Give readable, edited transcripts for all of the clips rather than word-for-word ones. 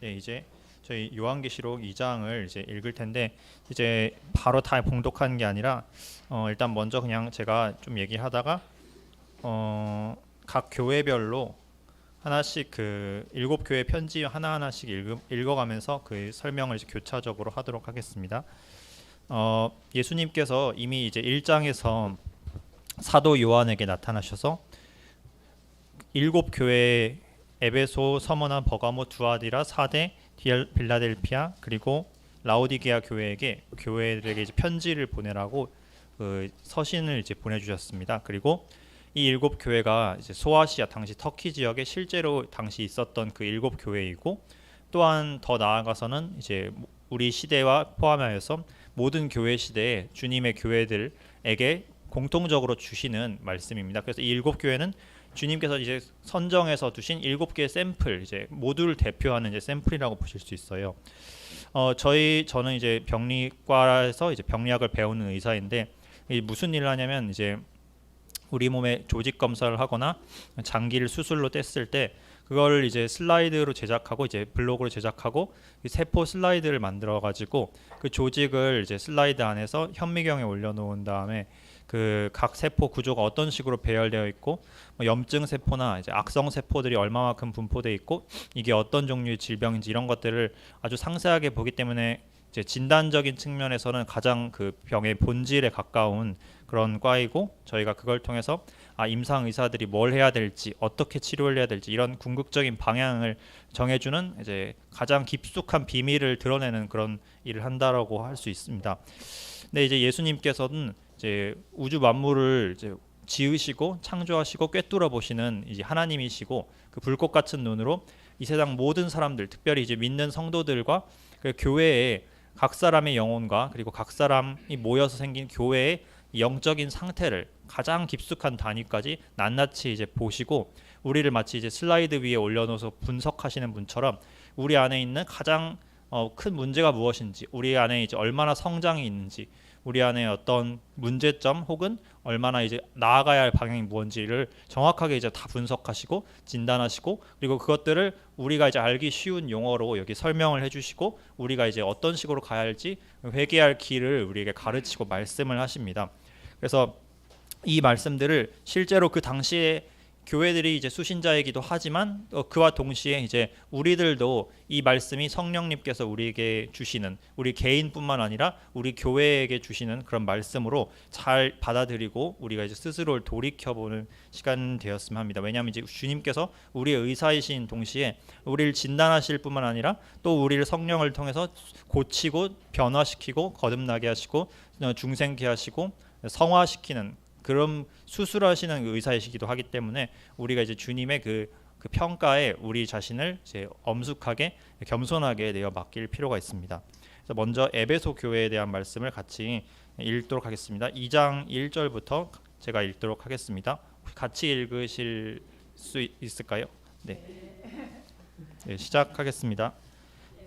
네, 이제 저희 요한계시록 2장을 이제 읽을 텐데 이제 바로 다 봉독하는 게 아니라 일단 먼저 그냥 제가 좀 얘기하다가 각 교회별로 하나씩 그 7교회 편지 하나하나씩 읽어가면서 그 설명을 이제 교차적으로 하도록 하겠습니다. 예수님께서 이미 이제 1장에서 사도 요한에게 나타나셔서 7교회 에베소, 서머나, 버가모, 두아디라, 사데, 빌라델피아 그리고 라오디게아 교회들에게 이제 편지를 보내라고 그 서신을 이제 보내주셨습니다. 그리고 이 7교회가 이제 소아시아 당시 터키 지역에 실제로 당시 있었던 그 7교회이고 또한 더 나아가서는 이제 우리 시대와 포함하여서 모든 교회 시대에 주님의 교회들에게 공통적으로 주시는 말씀입니다. 그래서 이 7교회는 주님께서 이제 선정해서 두신 7개의 샘플, 이제 모두를 대표하는 이제 샘플이라고 보실 수 있어요. 저는 이제 병리과에서 이제 병리학을 배우는 의사인데 무슨 일을 하냐면 이제 우리 몸에 조직 검사를 하거나 장기를 수술로 뗐을 때 그걸 이제 슬라이드로 제작하고 이제 블록으로 제작하고 세포 슬라이드를 만들어 가지고 그 조직을 이제 슬라이드 안에서 현미경에 올려놓은 다음에 그 각 세포 구조가 어떤 식으로 배열되어 있고 염증 세포나 이제 악성 세포들이 얼마만큼 분포되어 있고 이게 어떤 종류의 질병인지 이런 것들을 아주 상세하게 보기 때문에 이제 진단적인 측면에서는 가장 그 병의 본질에 가까운 그런 과이고 저희가 그걸 통해서 임상 의사들이 뭘 해야 될지 어떻게 치료를 해야 될지 이런 궁극적인 방향을 정해주는 이제 가장 깊숙한 비밀을 드러내는 그런 일을 한다라고 할 수 있습니다. 근데 이제 예수님께서는 이제 우주 만물을 이제 지으시고 창조하시고 꿰뚫어 보시는 이제 하나님이시고 그 불꽃 같은 눈으로 이 세상 모든 사람들, 특별히 이제 믿는 성도들과 그 교회의 각 사람의 영혼과 그리고 각 사람이 모여서 생긴 교회의 영적인 상태를 가장 깊숙한 단위까지 낱낱이 이제 보시고 우리를 마치 이제 슬라이드 위에 올려놓아서 분석하시는 분처럼 우리 안에 있는 가장 큰 문제가 무엇인지, 우리 안에 이제 얼마나 성장이 있는지, 우리 안에 어떤 문제점 혹은 얼마나 이제 나아가야 할 방향이 무엇인지를 정확하게 이제 다 분석하시고 진단하시고 그리고 그것들을 우리가 이제 알기 쉬운 용어로 여기 설명을 해주시고 우리가 이제 어떤 식으로 가야 할지 회개할 길을 우리에게 가르치고 말씀을 하십니다. 그래서 이 말씀들을 실제로 그 당시에 교회들이 이제 수신자이기도 하지만 그와 동시에 이제 우리들도 이 말씀이 성령님께서 우리에게 주시는 우리 개인뿐만 아니라 우리 교회에게 주시는 그런 말씀으로 잘 받아들이고 우리가 이제 스스로를 돌이켜보는 시간 되었으면 합니다. 왜냐하면 이제 주님께서 우리의 의사이신 동시에 우리를 진단하실 뿐만 아니라 또 우리를 성령을 통해서 고치고 변화시키고 거듭나게 하시고 중생케 하시고 성화시키는 그런 수술하시는 의사이시기도 하기 때문에 우리가 이제 주님의 그 평가에 우리 자신을 이제 엄숙하게 겸손하게 내어 맡길 필요가 있습니다. 그래서 먼저 에베소 교회에 대한 말씀을 같이 읽도록 하겠습니다. 2장 1절부터 제가 읽도록 하겠습니다. 같이 읽으실 수 있을까요? 네, 시작하겠습니다.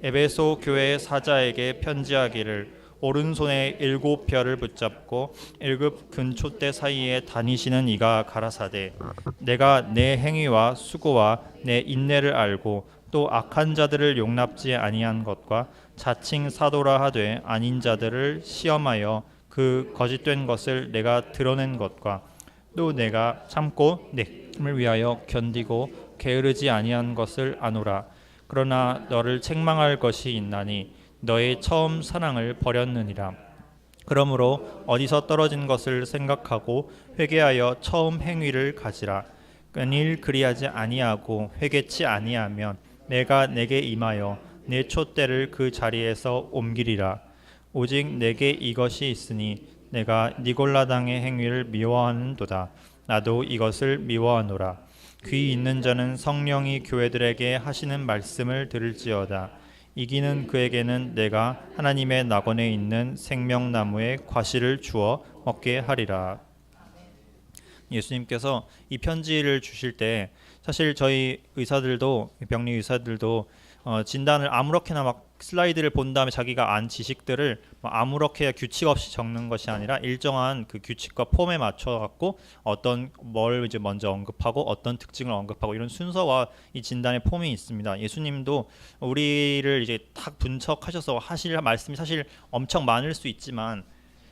에베소 교회 사자에게 편지하기를 오른손에 7별을 붙잡고 7근촛대 사이에 다니시는 이가 가라사대 내가 내 행위와 수고와 내 인내를 알고 또 악한 자들을 용납지 아니한 것과 자칭 사도라 하되 아닌 자들을 시험하여 그 거짓된 것을 내가 드러낸 것과 또 내가 참고 내 힘을 위하여 견디고 게으르지 아니한 것을 아노라. 그러나 너를 책망할 것이 있나니 너의 처음 사랑을 버렸느니라. 그러므로 어디서 떨어진 것을 생각하고 회개하여 처음 행위를 가지라. 만일 그리하지 아니하고 회개치 아니하면 내가 내게 임하여 내 촛대를 그 자리에서 옮기리라. 오직 내게 이것이 있으니 내가 니골라당의 행위를 미워하는도다. 나도 이것을 미워하노라. 귀 있는 자는 성령이 교회들에게 하시는 말씀을 들을지어다. 이기는 그에게는 내가 하나님의 낙원에 있는 생명나무의 과실을 주어 먹게 하리라. 예수님께서 이 편지를 주실 때 사실 저희 의사들도 병리 의사들도 진단을 아무렇게나 막 슬라이드를 본 다음에 자기가 안 지식들을 막 아무렇게 규칙 없이 적는 것이 아니라 일정한 그 규칙과 폼에 맞춰 갖고 어떤 뭘 이제 먼저 언급하고 어떤 특징을 언급하고 이런 순서와 이 진단의 폼이 있습니다. 예수님도 우리를 이제 딱 분석하셔서 하실 말씀이 사실 엄청 많을 수 있지만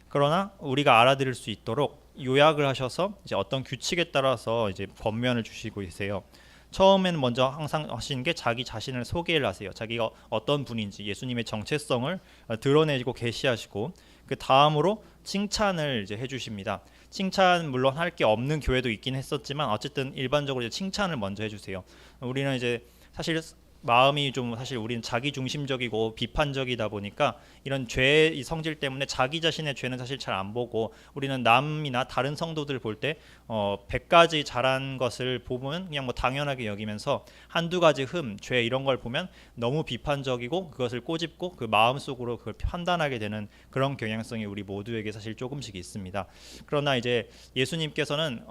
그러나 우리가 알아들을 수 있도록 요약을 하셔서 이제 어떤 규칙에 따라서 이제 권면을 주시고 계세요. 처음에는 먼저 항상 하시는 게 자기 자신을 소개를 하세요. 자기가 어떤 분인지 예수님의 정체성을 드러내고 계시하시고 그 다음으로 칭찬을 이제 해주십니다. 칭찬 물론 할 게 없는 교회도 있긴 했었지만 어쨌든 일반적으로 이제 칭찬을 먼저 해주세요. 우리는 이제 사실 마음이 좀 사실 우리는 자기 중심적이고 비판적이다 보니까 이런 죄의 성질 때문에 자기 자신의 죄는 사실 잘 안 보고 우리는 남이나 다른 성도들 볼 때 100가지 잘한 것을 보면 그냥 뭐 당연하게 여기면서 한두 가지 죄 이런 걸 보면 너무 비판적이고 그것을 꼬집고 그 마음속으로 그걸 판단하게 되는 그런 경향성이 우리 모두에게 사실 조금씩 있습니다. 그러나 이제 예수님께서는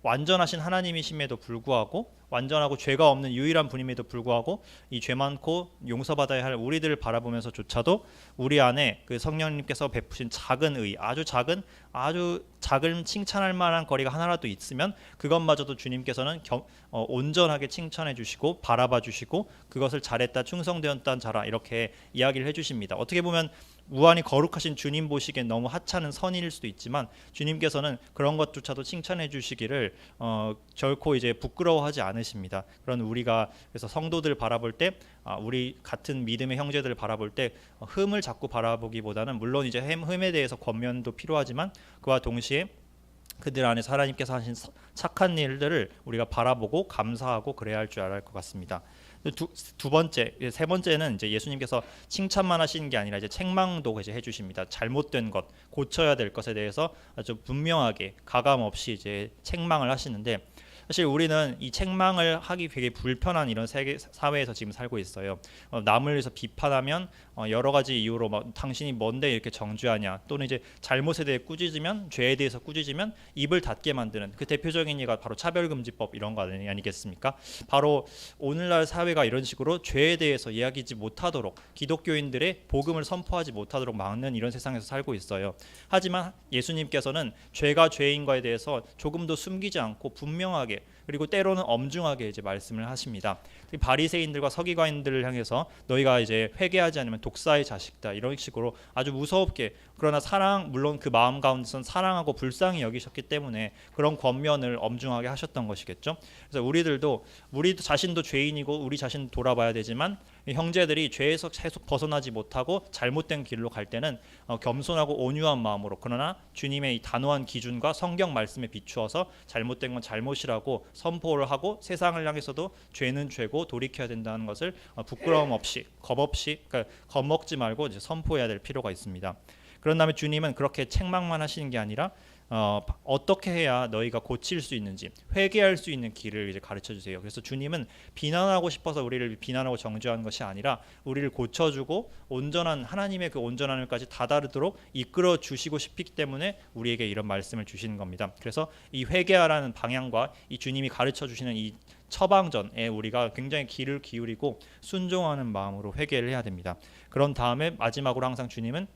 완전하신 하나님이심에도 불구하고 완전하고 죄가 없는 유일한 분임에도 불구하고 이 죄 많고 용서받아야 할 우리들을 바라보면서조차도 우리 안에 그 성령님께서 베푸신 작은 의, 아주 작은 칭찬할 만한 거리가 하나라도 있으면 그것마저도 주님께서는 온전하게 칭찬해 주시고 바라봐 주시고 그것을 잘했다 충성되었다 자라 이렇게 이야기를 해주십니다. 어떻게 보면 무한히 거룩하신 주님 보시기엔 너무 하찮은 선의일 수도 있지만 주님께서는 그런 것조차도 칭찬해 주시기를 결코 이제 부끄러워하지 않으십니다. 그런 우리가 그래서 성도들 바라볼 때 우리 같은 믿음의 형제들을 바라볼 때 흠을 자꾸 바라보기보다는 물론 이제 흠에 대해서 권면도 필요하지만 그와 동시에 그들 안에 하나님께서 하신 착한 일들을 우리가 바라보고 감사하고 그래야 할 줄 알아야 할 것 같습니다. 세 번째는 이제 예수님께서 칭찬만 하시는 게 아니라 이제 책망도 이제 해주십니다. 잘못된 것, 고쳐야 될 것에 대해서 아주 분명하게 가감 없이 이제 책망을 하시는데 사실 우리는 이 책망을 하기 되게 불편한 이런 사회에서 지금 살고 있어요. 남을 위해서 비판하면 여러 가지 이유로 당신이 뭔데 이렇게 정죄하냐 또는 이제 잘못에 대해 꾸짖으면 죄에 대해서 꾸짖으면 입을 닫게 만드는 그 대표적인 예가 바로 차별금지법 이런 거 아니겠습니까? 바로 오늘날 사회가 이런 식으로 죄에 대해서 이야기지 못하도록 기독교인들의 복음을 선포하지 못하도록 막는 이런 세상에서 살고 있어요. 하지만 예수님께서는 죄가 죄인 거에 대해서 조금도 숨기지 않고 분명하게 그리고 때로는 엄중하게 이제 말씀을 하십니다. 바리새인들과 서기관들을 향해서 너희가 이제 회개하지 않으면 독사의 자식다 이런 식으로 아주 무섭게 그러나 물론 그 마음 가운데서는 사랑하고 불쌍히 여기셨기 때문에 그런 권면을 엄중하게 하셨던 것이겠죠. 그래서 우리 자신도 죄인이고 우리 자신 돌아봐야 되지만 형제들이 죄에서 계속 벗어나지 못하고 잘못된 길로 갈 때는 겸손하고 온유한 마음으로 그러나 주님의 이 단호한 기준과 성경 말씀에 비추어서 잘못된 건 잘못이라고 선포를 하고 세상을 향해서도 죄는 죄고 돌이켜야 된다는 것을 부끄러움 없이 그러니까 겁먹지 말고 이제 선포해야 될 필요가 있습니다. 그런 다음에 주님은 그렇게 책망만 하시는 게 아니라 어떻게 해야 너희가 고칠 수 있는지 회개할 수 있는 길을 이제 가르쳐 주세요. 그래서 주님은 비난하고 싶어서 우리를 비난하고 정죄하는 것이 아니라 우리를 고쳐주고 온전한 하나님의 그 온전함을까지 다다르도록 이끌어 주시고 싶기 때문에 우리에게 이런 말씀을 주시는 겁니다. 그래서 이 회개하라는 방향과 이 주님이 가르쳐 주시는 이 처방전에 우리가 굉장히 귀를 기울이고 순종하는 마음으로 회개를 해야 됩니다. 그런 다음에 마지막으로 항상 주님은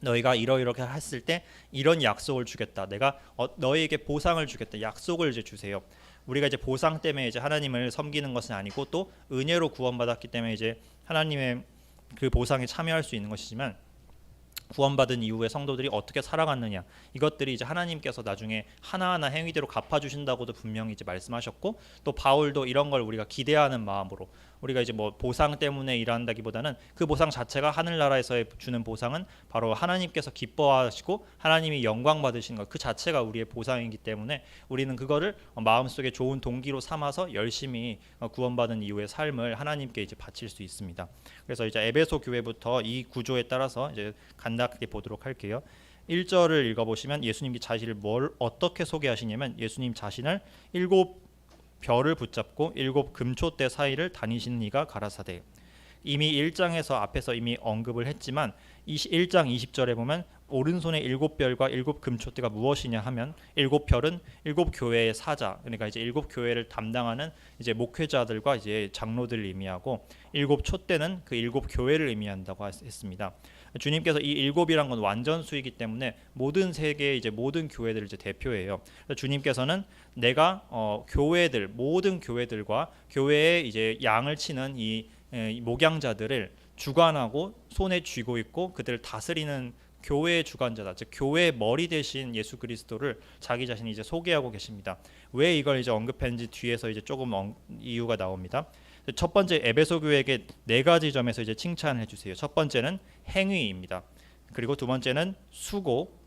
너희가 이러이렇게 했을 때 이런 약속을 주겠다. 내가 너희에게 보상을 주겠다. 약속을 이제 주세요. 우리가 이제 보상 때문에 이제 하나님을 섬기는 것은 아니고 또 은혜로 구원받았기 때문에 이제 하나님의 그 보상에 참여할 수 있는 것이지만 구원받은 이후에 성도들이 어떻게 살아갔느냐 이것들이 이제 하나님께서 나중에 하나하나 행위대로 갚아주신다고도 분명히 이제 말씀하셨고 또 바울도 이런 걸 우리가 기대하는 마음으로 우리가 이제 뭐 보상 때문에 일한다기보다는 그 보상 자체가 하늘나라에서 주는 보상은 바로 하나님께서 기뻐하시고 하나님이 영광 받으시는 것 그 자체가 우리의 보상이기 때문에 우리는 그거를 마음속에 좋은 동기로 삼아서 열심히 구원받은 이후의 삶을 하나님께 이제 바칠 수 있습니다. 그래서 이제 에베소 교회부터 이 구조에 따라서 이제 간략하게 보도록 할게요. 1절을 읽어보시면 예수님이 자신을 어떻게 소개하시냐면 예수님 자신을 7 별을 붙잡고 7 금초대 사이를 다니시는 이가 가라사대. 이미 1장에서 앞에서 이미 언급을 했지만 1장 20절에 보면 오른손의 일곱 별과 일곱 금촛대가 무엇이냐 하면 일곱 별은 일곱 교회의 사자, 그러니까 이제 일곱 교회를 담당하는 이제 목회자들과 이제 장로들을 의미하고, 일곱 촛대는 그 일곱 교회를 의미한다고 했습니다. 주님께서 이 일곱이란 건 완전수이기 때문에 모든 세계의 이제 모든 교회들을 이제 대표해요. 주님께서는 내가 교회들, 모든 교회들과 교회에 이제 양을 치는 이 목양자들을 주관하고 손에 쥐고 있고 그들을 다스리는 교회의 주관자다. 즉 교회의 머리 대신 예수 그리스도를 자기 자신이 이제 소개하고 계십니다. 왜 이걸 이제 언급했는지 뒤에서 이제 조금 이유가 나옵니다. 첫 번째, 에베소 교회에게 네 가지 점에서 이제 칭찬을 해주세요. 첫 번째는 행위입니다. 그리고 두 번째는 수고,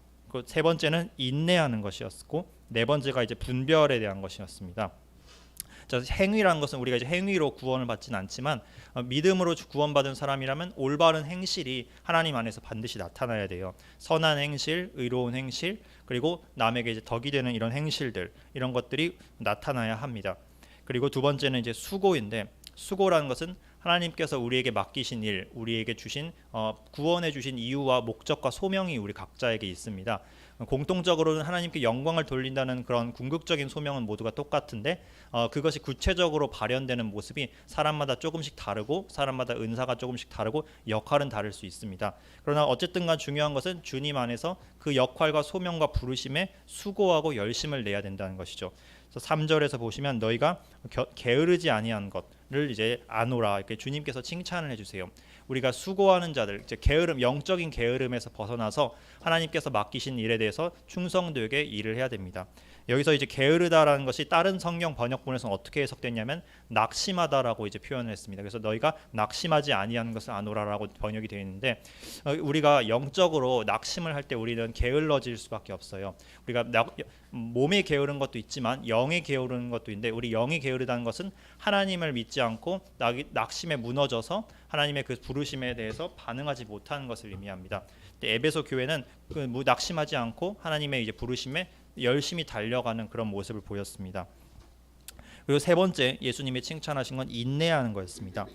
세 번째는 인내하는 것이었고, 네 번째가 이제 분별에 대한 것이었습니다. 행위라는 것은 우리가 이제 행위로 구원을 받지는 않지만 믿음으로 구원받은 사람이라면 올바른 행실이 하나님 안에서 반드시 나타나야 돼요. 선한 행실, 의로운 행실, 그리고 남에게 이제 덕이 되는 이런 행실들, 이런 것들이 나타나야 합니다. 그리고 두 번째는 이제 수고인데, 수고라는 것은 하나님께서 우리에게 맡기신 일, 우리에게 주신 구원해 주신 이유와 목적과 소명이 우리 각자에게 있습니다. 공통적으로는 하나님께 영광을 돌린다는 그런 궁극적인 소명은 모두가 똑같은데 그것이 구체적으로 발현되는 모습이 사람마다 조금씩 다르고 사람마다 은사가 조금씩 다르고 역할은 다를 수 있습니다. 그러나 어쨌든 간 중요한 것은 주님 안에서 그 역할과 소명과 부르심에 수고하고 열심을 내야 된다는 것이죠. 3절에서 보시면 너희가 게으르지 아니한 것을 이제 아노라, 이렇게 주님께서 칭찬을 해주세요. 우리가 수고하는 자들, 이제 게으름, 영적인 게으름에서 벗어나서 하나님께서 맡기신 일에 대해서 충성되게 일을 해야 됩니다. 여기서 이제 게으르다라는 것이 다른 성경 번역본에서는 어떻게 해석됐냐면 낙심하다라고 이제 표현을 했습니다. 그래서 너희가 낙심하지 아니하는 것을 아노라라고 번역이 되어 있는데, 우리가 영적으로 낙심을 할 때 우리는 게을러질 수밖에 없어요. 우리가 몸에 게으른 것도 있지만 영에 게으른 것도 있는데, 우리 영이 게으르다는 것은 하나님을 믿지 않고 낙심에 무너져서 하나님의 그 부르심에 대해서 반응하지 못하는 것을 의미합니다. 에베소 교회는 낙심하지 않고 하나님의 이제 부르심에 열심히 달려가는 그런 모습을 보였습니다. 그리고 세 번째, 예수님이 칭찬하신 건 인내하는 거였습니다.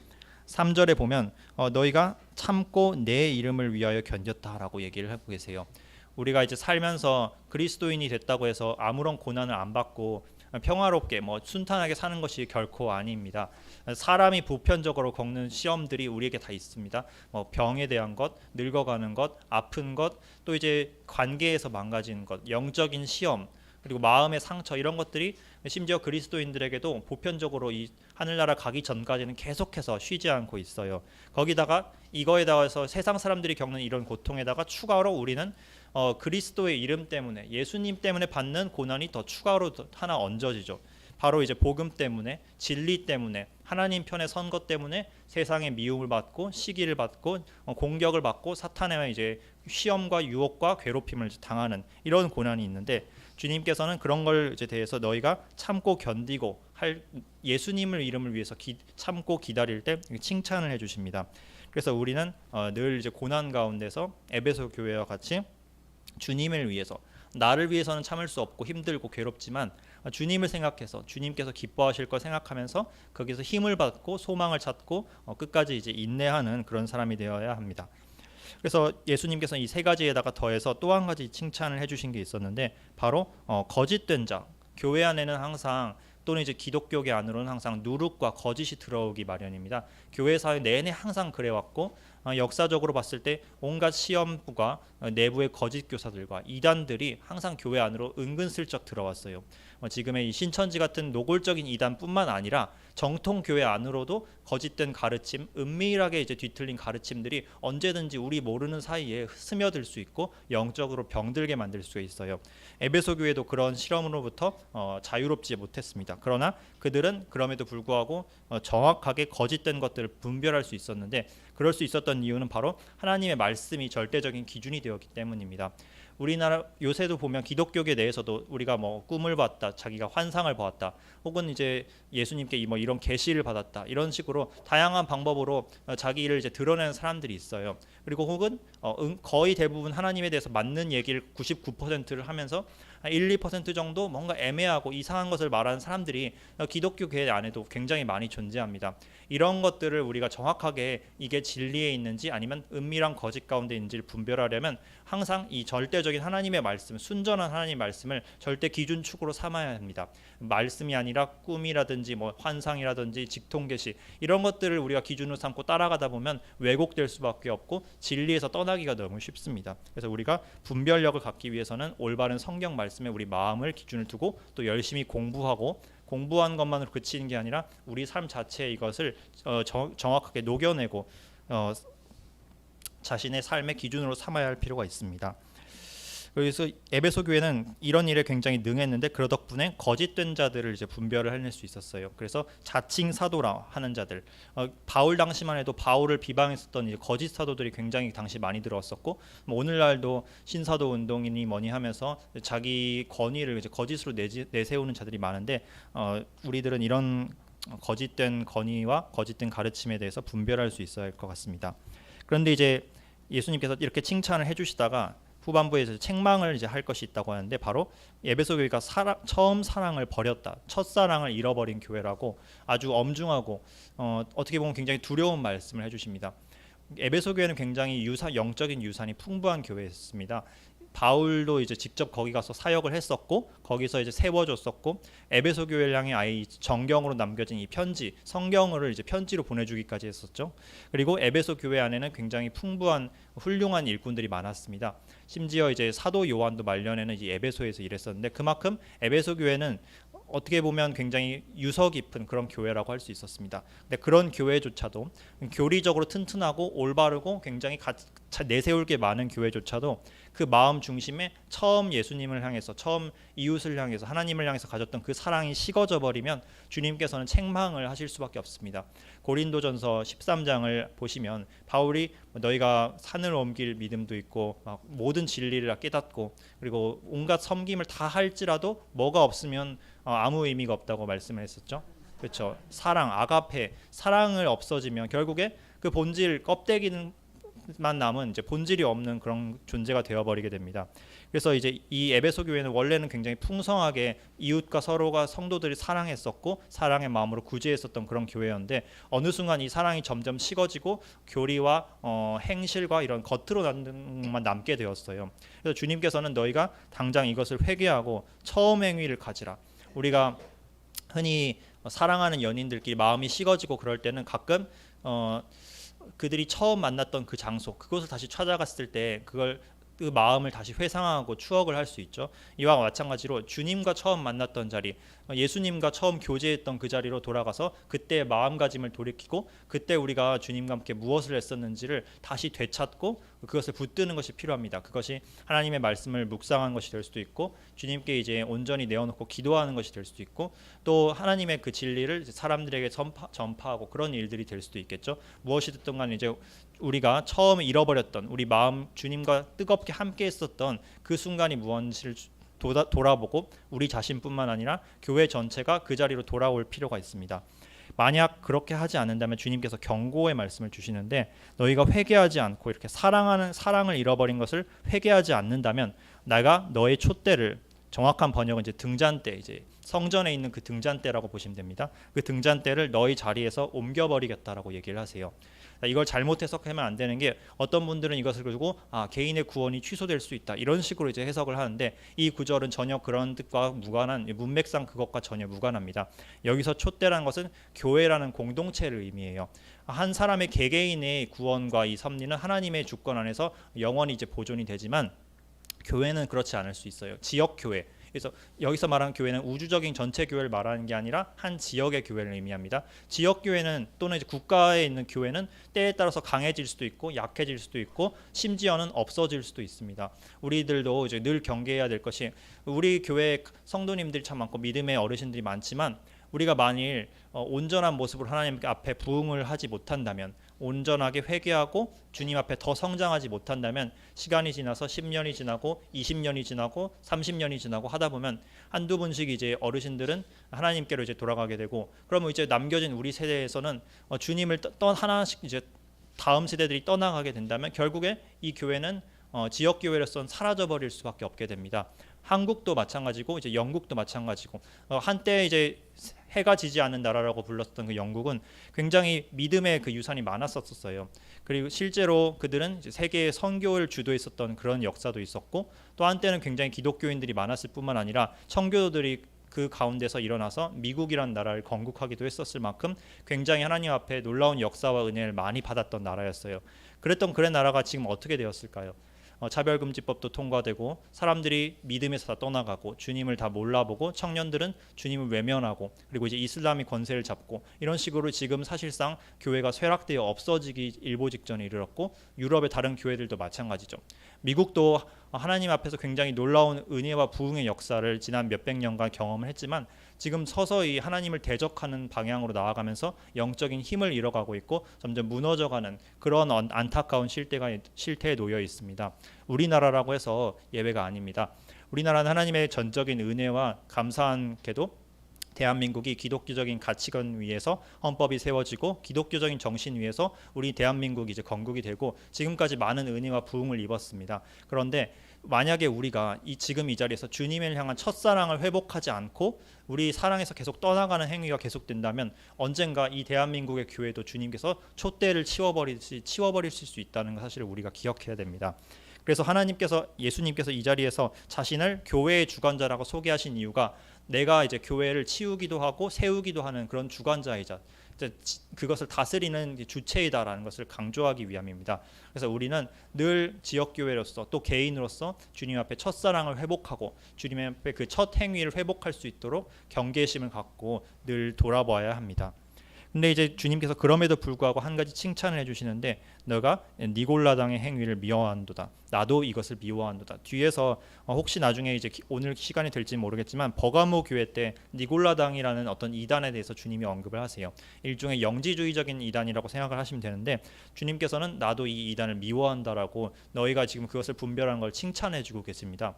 3절에 보면 너희가 참고 내 이름을 위하여 견뎠다라고 얘기를 하고 계세요. 우리가 이제 살면서 그리스도인이 됐다고 해서 아무런 고난을 안 받고 평화롭게 순탄하게 사는 것이 결코 아닙니다. 사람이 보편적으로 겪는 시험들이 우리에게 다 있습니다. 병에 대한 것, 늙어가는 것, 아픈 것, 또 이제 관계에서 망가지는 것, 영적인 시험, 그리고 마음의 상처, 이런 것들이 심지어 그리스도인들에게도 보편적으로 이 하늘나라 가기 전까지는 계속해서 쉬지 않고 있어요. 거기다가 이거에 더해서 세상 사람들이 겪는 이런 고통에다가 추가로 우리는 그리스도의 이름 때문에, 예수님 때문에 받는 고난이 더 추가로 하나 얹어지죠. 바로 이제 복음 때문에, 진리 때문에, 하나님 편에 선 것 때문에 세상의 미움을 받고 시기를 받고 공격을 받고 사탄의 이제 시험과 유혹과 괴롭힘을 당하는 이런 고난이 있는데, 주님께서는 그런 걸 이제 대해서 너희가 참고 견디고 할 예수님을 이름을 위해서 참고 기다릴 때 칭찬을 해주십니다. 그래서 우리는 늘 이제 고난 가운데서 에베소 교회와 같이 주님을 위해서, 나를 위해서는 참을 수 없고 힘들고 괴롭지만 주님을 생각해서 주님께서 기뻐하실 걸 생각하면서 거기서 힘을 받고 소망을 찾고 끝까지 이제 인내하는 그런 사람이 되어야 합니다. 그래서 예수님께서 이 세 가지에다가 더해서 또 한 가지 칭찬을 해주신 게 있었는데, 바로 거짓된 자, 교회 안에는 항상, 또는 이제 기독교계 안으로는 항상 누룩과 거짓이 들어오기 마련입니다. 교회 사회 내내 항상 그래왔고, 역사적으로 봤을 때 온갖 시험부가 내부의 거짓 교사들과 이단들이 항상 교회 안으로 은근슬쩍 들어왔어요. 지금의 이 신천지 같은 노골적인 이단뿐만 아니라 정통 교회 안으로도 거짓된 가르침, 은밀하게 이제 뒤틀린 가르침들이 언제든지 우리 모르는 사이에 스며들 수 있고 영적으로 병들게 만들 수 있어요. 에베소 교회도 그런 실험으로부터 자유롭지 못했습니다. 그러나 그들은 그럼에도 불구하고 정확하게 거짓된 것들을 분별할 수 있었는데, 그럴 수 있었던 이유는 바로 하나님의 말씀이 절대적인 기준이 되었기 때문입니다. 우리나라 요새도 보면 기독교계 내에서도 우리가 뭐 꿈을 봤다, 자기가 환상을 보았다, 혹은 이제 예수님께 뭐 이런 계시를 받았다, 이런 식으로 다양한 방법으로 자기를 이제 드러내는 사람들이 있어요. 그리고 혹은 거의 대부분 하나님에 대해서 맞는 얘기를 99%를 하면서 1, 2% 정도 뭔가 애매하고 이상한 것을 말하는 사람들이 기독교계 안에도 굉장히 많이 존재합니다. 이런 것들을 우리가 정확하게 이게 진리에 있는지 아니면 은밀한 거짓 가운데 있는지를 분별하려면 항상 이 절대적인 하나님의 말씀, 순전한 하나님의 말씀을 절대 기준축으로 삼아야 합니다. 말씀이 아니라 꿈이라든지 뭐 환상이라든지 직통계시, 이런 것들을 우리가 기준으로 삼고 따라가다 보면 왜곡될 수밖에 없고 진리에서 떠나기가 너무 쉽습니다. 그래서 우리가 분별력을 갖기 위해서는 올바른 성경 말씀에 우리 마음을 기준을 두고 또 열심히 공부하고, 공부한 것만으로 그치는 게 아니라 우리 삶 자체에 이것을 정확하게 녹여내고 자신의 삶의 기준으로 삼아야 할 필요가 있습니다. 그래서 에베소 교회는 이런 일에 굉장히 능했는데 그 덕분에 거짓된 자들을 이제 분별을 해낼 수 있었어요. 그래서 자칭 사도라 하는 자들, 바울 당시만 해도 바울을 비방했었던 이제 거짓 사도들이 굉장히 당시 많이 들어왔었고, 뭐 오늘날도 신사도 운동이니 뭐니 하면서 자기 권위를 이제 거짓으로 내세우는 자들이 많은데, 우리들은 이런 거짓된 권위와 거짓된 가르침에 대해서 분별할 수 있어야 할 것 같습니다. 그런데 이제 예수님께서 이렇게 칭찬을 해주시다가 후반부에서 책망을 이제 할 것이 있다고 하는데, 바로 에베소 교회가 처음 사랑을 버렸다, 첫사랑을 잃어버린 교회라고 아주 엄중하고 어떻게 보면 굉장히 두려운 말씀을 해주십니다. 에베소 교회는 굉장히 영적인 유산이 풍부한 교회였습니다. 바울도 이제 직접 거기 가서 사역을 했었고 거기서 이제 세워줬었고, 에베소 교회를 향해 아예 정경으로 남겨진 이 편지, 성경을 이제 편지로 보내주기까지 했었죠. 그리고 에베소 교회 안에는 굉장히 풍부한 훌륭한 일꾼들이 많았습니다. 심지어 이제 사도 요한도 말년에는 이제 에베소에서 일했었는데, 그만큼 에베소 교회는 어떻게 보면 굉장히 유서 깊은 그런 교회라고 할 수 있었습니다. 근데 그런 교회조차도, 교리적으로 튼튼하고 올바르고 굉장히 내세울 게 많은 교회조차도 그 마음 중심에 처음 예수님을 향해서, 처음 이웃을 향해서, 하나님을 향해서 가졌던 그 사랑이 식어져 버리면 주님께서는 책망을 하실 수밖에 없습니다. 고린도전서 13장을 보시면 바울이 너희가 산을 옮길 믿음도 있고 막 모든 진리를 깨닫고 그리고 온갖 섬김을 다 할지라도 뭐가 없으면 아무 의미가 없다고 말씀을 했었죠. 그렇죠. 사랑, 아가페, 사랑을 없어지면 결국에 그 본질, 껍데기만 남은 이제 본질이 없는 그런 존재가 되어버리게 됩니다. 그래서 이제 이 에베소 교회는 원래는 굉장히 풍성하게 이웃과 서로가 성도들이 사랑했었고 사랑의 마음으로 구제했었던 그런 교회였는데, 어느 순간 이 사랑이 점점 식어지고 교리와 행실과 이런 겉으로 만 남게 되었어요. 그래서 주님께서는 너희가 당장 이것을 회개하고 처음 행위를 가지라. 우리가 흔히 사랑하는 연인들끼리 마음이 식어지고 그럴 때는 가끔 그들이 처음 만났던 그 장소, 그곳을 다시 찾아갔을 때 그 마음을 다시 회상하고 추억을 할 수 있죠. 이와 마찬가지로 주님과 처음 만났던 자리, 예수님과 처음 교제했던 그 자리로 돌아가서 그때의 마음가짐을 돌이키고 그때 우리가 주님과 함께 무엇을 했었는지를 다시 되찾고 그것을 붙드는 것이 필요합니다. 그것이 하나님의 말씀을 묵상한 것이 될 수도 있고, 주님께 이제 온전히 내어놓고 기도하는 것이 될 수도 있고, 또 하나님의 그 진리를 사람들에게 전파하고 그런 일들이 될 수도 있겠죠. 무엇이 됐든 간에 이제 우리가 처음 잃어버렸던 우리 마음, 주님과 뜨겁게 함께 했었던 그 순간이 무엇인지를 돌아보고 우리 자신뿐만 아니라 교회 전체가 그 자리로 돌아올 필요가 있습니다. 만약 그렇게 하지 않는다면 주님께서 경고의 말씀을 주시는데, 너희가 회개하지 않고 이렇게 사랑을 잃어버린 것을 회개하지 않는다면 내가 너의 촛대를, 정확한 번역은 이제 등잔대, 이제 성전에 있는 그 등잔대라고 보시면 됩니다. 그 등잔대를 너희 자리에서 옮겨버리겠다라고 얘기를 하세요. 이걸 잘못 해석하면 안 되는 게, 어떤 분들은 이것을 가지고 개인의 구원이 취소될 수 있다 이런 식으로 이제 해석을 하는데, 이 구절은 전혀 그런 뜻과 무관한, 문맥상 그것과 전혀 무관합니다. 여기서 촛대라는 것은 교회라는 공동체를 의미해요. 한 사람의 개개인의 구원과 이 섭리는 하나님의 주권 안에서 영원히 이제 보존이 되지만 교회는 그렇지 않을 수 있어요. 지역 교회. 그래서 여기서 말하는 교회는 우주적인 전체 교회를 말하는 게 아니라 한 지역의 교회를 의미합니다. 지역 교회는 또는 이제 국가에 있는 교회는 때에 따라서 강해질 수도 있고 약해질 수도 있고 심지어는 없어질 수도 있습니다. 우리들도 이제 늘 경계해야 될 것이, 우리 교회 성도님들이 참 많고 믿음의 어르신들이 많지만 우리가 만일 온전한 모습으로 하나님 앞에 부응을 하지 못한다면, 온전하게 회개하고 주님 앞에 더 성장하지 못한다면, 시간이 지나서 10년이 지나고 20년이 지나고 30년이 지나고 하다 보면 한두 분씩 이제 어르신들은 하나님께로 이제 돌아가게 되고, 그러면 이제 남겨진 우리 세대에서는 주님을 하나씩 이제 다음 세대들이 떠나가게 된다면 결국에 이 교회는 지역 교회로서는 사라져 버릴 수밖에 없게 됩니다. 한국도 마찬가지고 이제 영국도 마찬가지고, 한때 이제 해가 지지 않는 나라라고 불렀던 그 영국은 굉장히 믿음의 그 유산이 많았었어요. 그리고 실제로 그들은 이제 세계의 선교를 주도했었던 그런 역사도 있었고, 또 한때는 굉장히 기독교인들이 많았을 뿐만 아니라 청교도들이 그 가운데서 일어나서 미국이란 나라를 건국하기도 했었을 만큼 굉장히 하나님 앞에 놀라운 역사와 은혜를 많이 받았던 나라였어요. 그랬던 그런 나라가 지금 어떻게 되었을까요? 차별금지법도 통과되고 사람들이 믿음에서 다 떠나가고 주님을 다 몰라보고 청년들은 주님을 외면하고, 그리고 이제 이슬람이 권세를 잡고, 이런 식으로 지금 사실상 교회가 쇠락되어 없어지기 일보 직전에 이르렀고, 유럽의 다른 교회들도 마찬가지죠. 미국도 하나님 앞에서 굉장히 놀라운 은혜와 부흥의 역사를 지난 몇백 년간 경험을 했지만 지금 서서히 하나님을 대적하는 방향으로 나아가면서 영적인 힘을 잃어가고 있고 점점 무너져가는 그런 안타까운 실태에 놓여 있습니다. 우리나라라고 해서 예외가 아닙니다. 우리나라는 하나님의 전적인 은혜와 감사한게도 대한민국이 기독교적인 가치관 위에서 헌법이 세워지고 기독교적인 정신 위에서 우리 대한민국이 이제 건국이 되고 지금까지 많은 은혜와 부흥을 입었습니다. 그런데 만약에 우리가 지금 이 자리에서 주님을 향한 첫사랑을 회복하지 않고 우리 사랑에서 계속 떠나가는 행위가 계속된다면 언젠가 이 대한민국의 교회도 주님께서 촛대를 치워버리실 수 있다는 사실을 우리가 기억해야 됩니다. 그래서 예수님께서 이 자리에서 자신을 교회의 주관자라고 소개하신 이유가 내가 이제 교회를 치우기도 하고 세우기도 하는 그런 주관자이자 그것을 다스리는 주체이다라는 것을 강조하기 위함입니다. 그래서 우리는 늘 지역교회로서 또 개인으로서 주님 앞에 첫사랑을 회복하고 주님 앞에 그 첫 행위를 회복할 수 있도록 경계심을 갖고 늘 돌아봐야 합니다. 근데 이제 주님께서 그럼에도 불구하고 한 가지 칭찬을 해주시는데, 너가 니골라당의 행위를 미워한도다. 나도 이것을 미워한도다. 뒤에서 혹시 나중에 이제 오늘 시간이 될지 모르겠지만 버가모 교회 때 니골라당이라는 어떤 이단에 대해서 주님이 언급을 하세요. 일종의 영지주의적인 이단이라고 생각을 하시면 되는데 주님께서는 나도 이 이단을 미워한다라고 너희가 지금 그것을 분별한 걸 칭찬해주고 계십니다.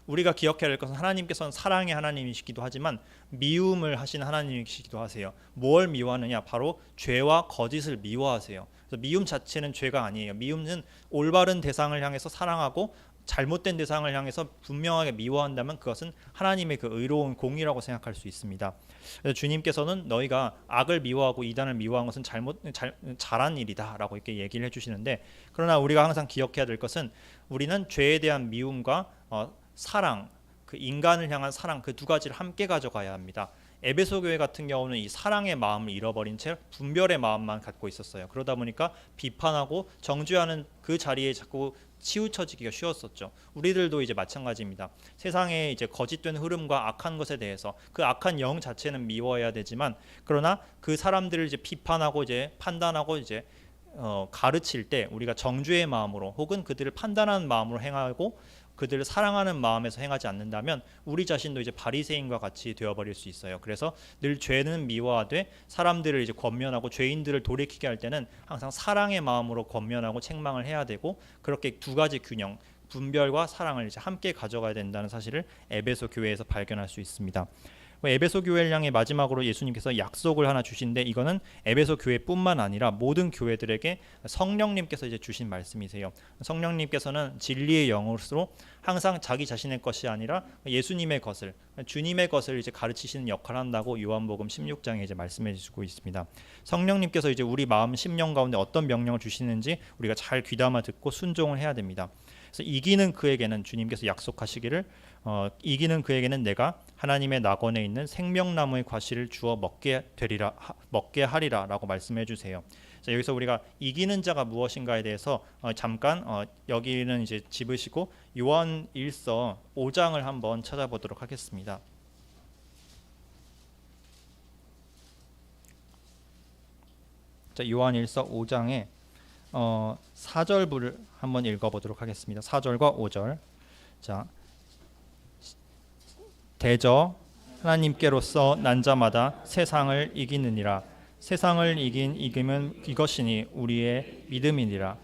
우리가 기억해야 할 것은 하나님께서는 사랑의 하나님이시기도 하지만 미움을 하시는 하나님이시기도 하세요. 뭘 미워하느냐? 바로 죄와 거짓을 미워하세요. 그래서 미움 자체는 죄가 아니에요. 미움은 올바른 대상을 향해서 사랑하고 잘못된 대상을 향해서 분명하게 미워한다면 그것은 하나님의 그 의로운 공이라고 생각할 수 있습니다. 그래서 주님께서는 너희가 악을 미워하고 이단을 미워한 것은 잘한 일이다라고 이렇게 얘기를 해주시는데, 그러나 우리가 항상 기억해야 될 것은 우리는 죄에 대한 미움과 사랑, 그 인간을 향한 사랑, 그 두 가지를 함께 가져가야 합니다. 에베소 교회 같은 경우는 이 사랑의 마음을 잃어버린 채 분별의 마음만 갖고 있었어요. 그러다 보니까 비판하고 정죄하는 그 자리에 자꾸 치우쳐지기가 쉬웠었죠. 우리들도 이제 마찬가지입니다. 세상에 이제 거짓된 흐름과 악한 것에 대해서 그 악한 영 자체는 미워해야 되지만, 그러나 그 사람들을 이제 비판하고 이제 판단하고 이제 가르칠 때 우리가 정죄의 마음으로 혹은 그들을 판단하는 마음으로 행하고 그들을 사랑하는 마음에서 행하지 않는다면 우리 자신도 이제 바리새인과 같이 되어버릴 수 있어요. 그래서 늘 죄는 미워하되 사람들을 이제 권면하고 죄인들을 돌이키게 할 때는 항상 사랑의 마음으로 권면하고 책망을 해야 되고, 그렇게 두 가지 균형, 분별과 사랑을 이제 함께 가져가야 된다는 사실을 에베소 교회에서 발견할 수 있습니다. 에베소 교회를 향해 마지막으로 예수님께서 약속을 하나 주신데, 이거는 에베소 교회뿐만 아니라 모든 교회들에게 성령님께서 이제 주신 말씀이세요. 성령님께서는 진리의 영으로 항상 자기 자신의 것이 아니라 예수님의 것을, 주님의 것을 이제 가르치시는 역할을 한다고 요한복음 16장에 이제 말씀해 주고 있습니다. 성령님께서 이제 우리 마음 심령 가운데 어떤 명령을 주시는지 우리가 잘 귀담아 듣고 순종을 해야 됩니다. 그래서 이기는 그에게는 주님께서 약속하시기를 이기는 그에게는 내가 하나님의 낙원에 있는 생명나무의 과실을 주어 먹게 하리라라고 말씀해 주세요. 자, 여기서 우리가 이기는 자가 무엇인가에 대해서 잠깐 여기는 이제 집으시고 요한일서 5장을 한번 찾아보도록 하겠습니다. 자, 요한일서 5장에 4절부를 한번 읽어보도록 하겠습니다. 4절과 5절. 자, 대저 하나님께로서 난 자마다 세상을 이기느니라. 세상을 이긴 이김은 이것이니 우리의 믿음이니라.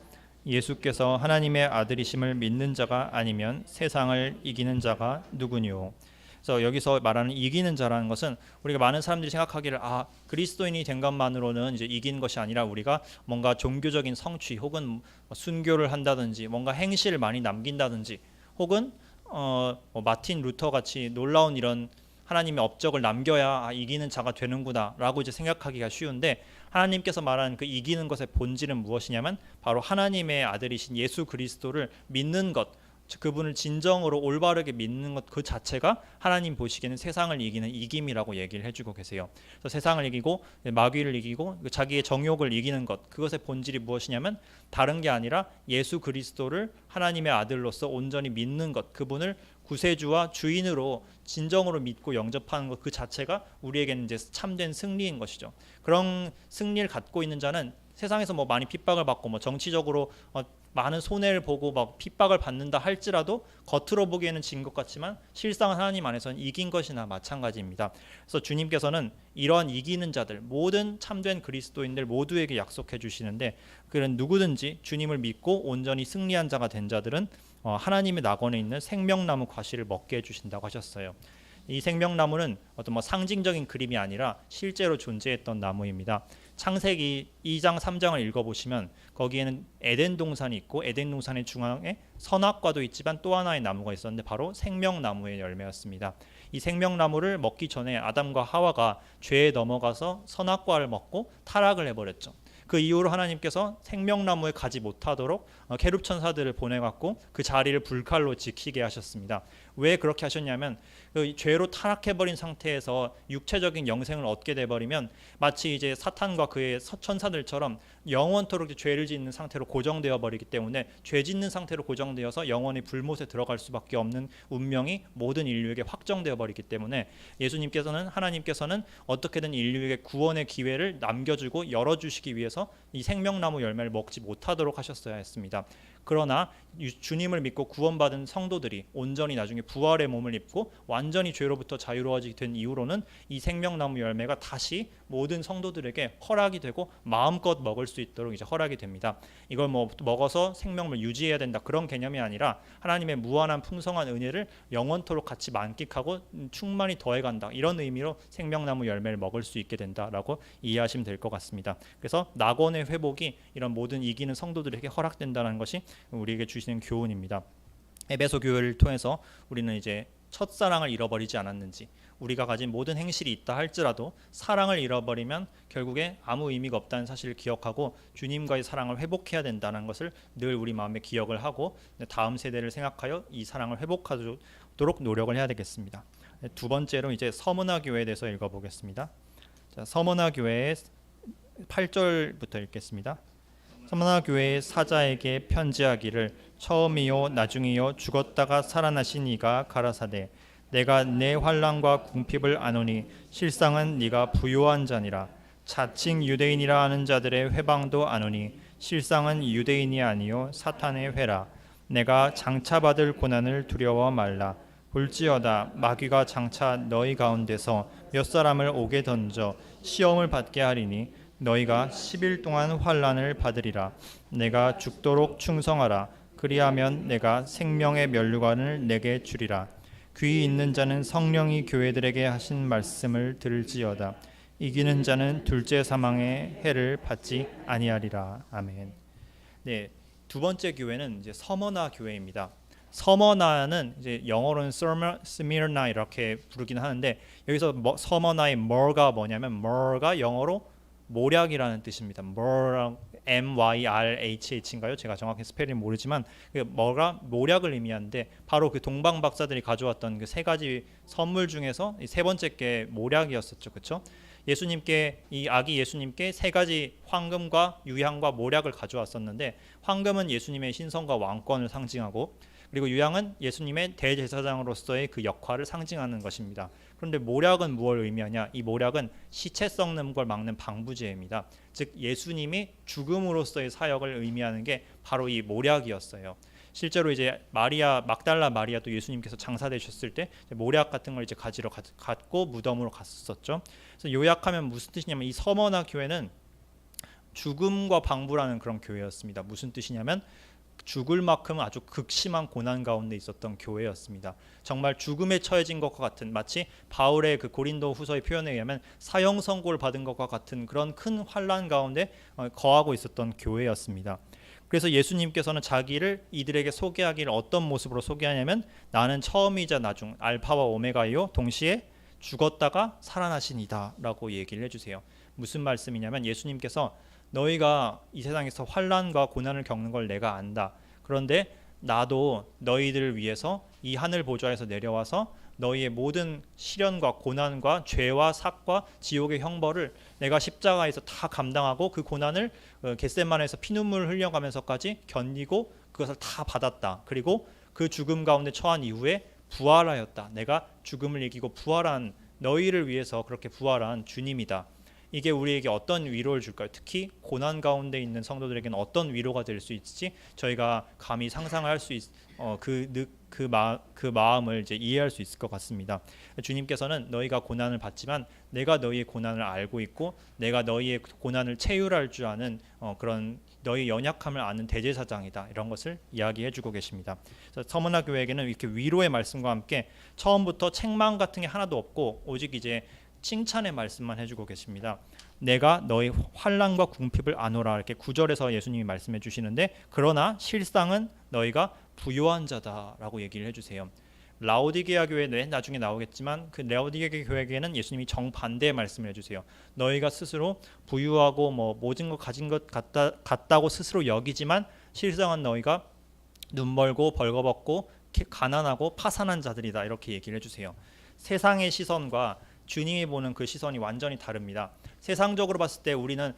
예수께서 하나님의 아들이심을 믿는 자가 아니면 세상을 이기는 자가 누구니요? 그래서 여기서 말하는 이기는 자라는 것은 우리가 많은 사람들이 생각하기를 그리스도인이 된 것만으로는 이제 이기는 것이 아니라 우리가 뭔가 종교적인 성취 혹은 순교를 한다든지 뭔가 행실을 많이 남긴다든지 혹은 마틴 루터 같이 놀라운 이런 하나님의 업적을 남겨야 이기는 자가 되는구나라고 이제 생각하기가 쉬운데, 하나님께서 말하는 그 이기는 것의 본질은 무엇이냐면 바로 하나님의 아들이신 예수 그리스도를 믿는 것, 그분을 진정으로 올바르게 믿는 것 그 자체가 하나님 보시기에는 세상을 이기는 이김이라고 얘기를 해주고 계세요. 그래서 세상을 이기고 마귀를 이기고 자기의 정욕을 이기는 것, 그것의 본질이 무엇이냐면 다른 게 아니라 예수 그리스도를 하나님의 아들로서 온전히 믿는 것, 그분을 구세주와 주인으로 진정으로 믿고 영접하는 것 그 자체가 우리에게는 이제 참된 승리인 것이죠. 그런 승리를 갖고 있는 자는 세상에서 많이 핍박을 받고 정치적으로 많은 손해를 보고 핍박을 받는다 할지라도 겉으로 보기에는 진 것 같지만 실상 하나님 안에서는 이긴 것이나 마찬가지입니다. 그래서 주님께서는 이러한 이기는 자들, 모든 참된 그리스도인들 모두에게 약속해 주시는데, 그런 누구든지 주님을 믿고 온전히 승리한 자가 된 자들은 하나님의 낙원에 있는 생명나무 과실을 먹게 해주신다고 하셨어요. 이 생명나무는 어떤 상징적인 그림이 아니라 실제로 존재했던 나무입니다. 창세기 2장 3장을 읽어보시면 거기에는 에덴 동산이 있고 에덴 동산의 중앙에 선악과도 있지만 또 하나의 나무가 있었는데 바로 생명나무의 열매였습니다. 이 생명나무를 먹기 전에 아담과 하와가 죄에 넘어가서 선악과를 먹고 타락을 해버렸죠. 그 이후로 하나님께서 생명나무에 가지 못하도록 계룹 천사들을 보내갖고 그 자리를 불칼로 지키게 하셨습니다. 왜 그렇게 하셨냐면 그 죄로 타락해버린 상태에서 육체적인 영생을 얻게 돼버리면 마치 이제 사탄과 그의 천사들처럼 영원토록 죄를 짓는 상태로 고정되어 버리기 때문에 죄 짓는 상태로 고정되어서 영원히 불못에 들어갈 수밖에 없는 운명이 모든 인류에게 확정되어 버리기 때문에 하나님께서는 어떻게든 인류에게 구원의 기회를 남겨주고 열어주시기 위해서 이 생명나무 열매를 먹지 못하도록 하셨어야 했습니다. 그러나 주님을 믿고 구원받은 성도들이 온전히 나중에 부활의 몸을 입고 완전히 죄로부터 자유로워지게 된 이후로는 이 생명나무 열매가 다시 모든 성도들에게 허락이 되고 마음껏 먹을 수 있도록 이제 허락이 됩니다. 이걸 먹어서 생명을 유지해야 된다 그런 개념이 아니라 하나님의 무한한 풍성한 은혜를 영원토록 같이 만끽하고 충만히 더해간다, 이런 의미로 생명나무 열매를 먹을 수 있게 된다라고 이해하시면 될 것 같습니다. 그래서 낙원의 회복이 이런 모든 이기는 성도들에게 허락된다는 것이 우리에게 주시는 교훈입니다. 에베소 교회를 통해서 우리는 이제 첫사랑을 잃어버리지 않았는지, 우리가 가진 모든 행실이 있다 할지라도 사랑을 잃어버리면 결국에 아무 의미가 없다는 사실을 기억하고 주님과의 사랑을 회복해야 된다는 것을 늘 우리 마음에 기억을 하고 다음 세대를 생각하여 이 사랑을 회복하도록 노력을 해야 되겠습니다. 두 번째로 이제 서문화 교회에 대해서 읽어보겠습니다. 자, 서문화 교회의 8절부터 읽겠습니다. 서문화 교회의 사자에게 편지하기를 처음이요 나중이요 죽었다가 살아나신 이가 가라사대 내가 내 환난과 궁핍을 아노니 실상은 네가 부요한 자니라. 자칭 유대인이라 하는 자들의 회방도 아노니 실상은 유대인이 아니요 사탄의 회라. 내가 장차 받을 고난을 두려워 말라. 볼지어다 마귀가 장차 너희 가운데서 몇 사람을 옥에 던져 시험을 받게 하리니 너희가 10일 동안 환난을 받으리라. 내가 죽도록 충성하라. 그리하면 내가 생명의 면류관을 내게 주리라. 귀 있는 자는 성령이 교회들에게 하신 말씀을 들을지어다. 이기는 자는 둘째 사망의 해를 받지 아니하리라. 아멘. 네, 두 번째 교회는 이제 서머나 교회입니다. 서머나는 이제 영어로는 스미르나 이렇게 부르긴 하는데 여기서 서머나의 mor가 뭐냐면 mor가 영어로 모략이라는 뜻입니다. MYRHH인가요? 제가 정확히 스펠링 모르지만 뭐가 모략을 의미하는데 바로 그 동방 박사들이 가져왔던 그 세 가지 선물 중에서 세 번째 게 모략이었었죠, 그렇죠? 이 아기 예수님께 세 가지 황금과 유향과 모략을 가져왔었는데 황금은 예수님의 신성과 왕권을 상징하고 그리고 유향은 예수님의 대제사장으로서의 그 역할을 상징하는 것입니다. 그런데 모략은 무엇을 의미하냐? 이 모략은 시체 썩는 걸 막는 방부제입니다. 즉 예수님이 죽음으로서의 사역을 의미하는 게 바로 이 모략이었어요. 실제로 이제 마리아 막달라 마리아도 예수님께서 장사되셨을 때 모략 같은 걸 이제 가지러 갔고 무덤으로 갔었죠. 그래서 요약하면 무슨 뜻이냐면 이 서머나 교회는 죽음과 방부라는 그런 교회였습니다. 무슨 뜻이냐면 죽을 만큼 아주 극심한 고난 가운데 있었던 교회였습니다. 정말 죽음에 처해진 것과 같은, 마치 바울의 그 고린도 후서의 표현에 의하면 사형 선고를 받은 것과 같은 그런 큰 환난 가운데 거하고 있었던 교회였습니다. 그래서 예수님께서는 자기를 이들에게 소개하기를 어떤 모습으로 소개하냐면 나는 처음이자 나중 알파와 오메가이요 동시에 죽었다가 살아나신 이다 라고 얘기를 해주세요. 무슨 말씀이냐면 예수님께서 너희가 이 세상에서 환난과 고난을 겪는 걸 내가 안다. 그런데 나도 너희들을 위해서 이 하늘 보좌에서 내려와서 너희의 모든 시련과 고난과 죄와 삭과 지옥의 형벌을 내가 십자가에서 다 감당하고 그 고난을 겟세마네에서 피눈물을 흘려가면서까지 견디고 그것을 다 받았다. 그리고 그 죽음 가운데 처한 이후에 부활하였다. 내가 죽음을 이기고 부활한 너희를 위해서 그렇게 부활한 주님이다. 이게 우리에게 어떤 위로를 줄까요? 특히 고난 가운데 있는 성도들에게는 어떤 위로가 될 수 있을지 저희가 감히 상상할 수 그 마음을 이제 이해할 수 있을 것 같습니다. 주님께서는 너희가 고난을 받지만 내가 너희의 고난을 알고 있고 내가 너희의 고난을 체휼할 줄 아는 그런 너희 연약함을 아는 대제사장이다. 이런 것을 이야기해주고 계십니다. 그래서 서머나 교회에게는 이렇게 위로의 말씀과 함께 처음부터 책망 같은 게 하나도 없고 오직 이제 칭찬의 말씀만 해주고 계십니다. 내가 너희 환난과 궁핍을 아노라 이렇게 9절에서 예수님이 말씀해 주시는데 그러나 실상은 너희가 부요한 자다라고 얘기를 해주세요. 라오디게아 교회는 나중에 나오겠지만 그 라오디게아 교회에게는 예수님이 정반대의 말씀을 해주세요. 너희가 스스로 부유하고 모든 것 가진 것 같다고 스스로 여기지만 실상은 너희가 눈멀고 벌거벗고 가난하고 파산한 자들이다 이렇게 얘기를 해주세요. 세상의 시선과 주님이 보는 그 시선이 완전히 다릅니다. 세상적으로 봤을 때 우리는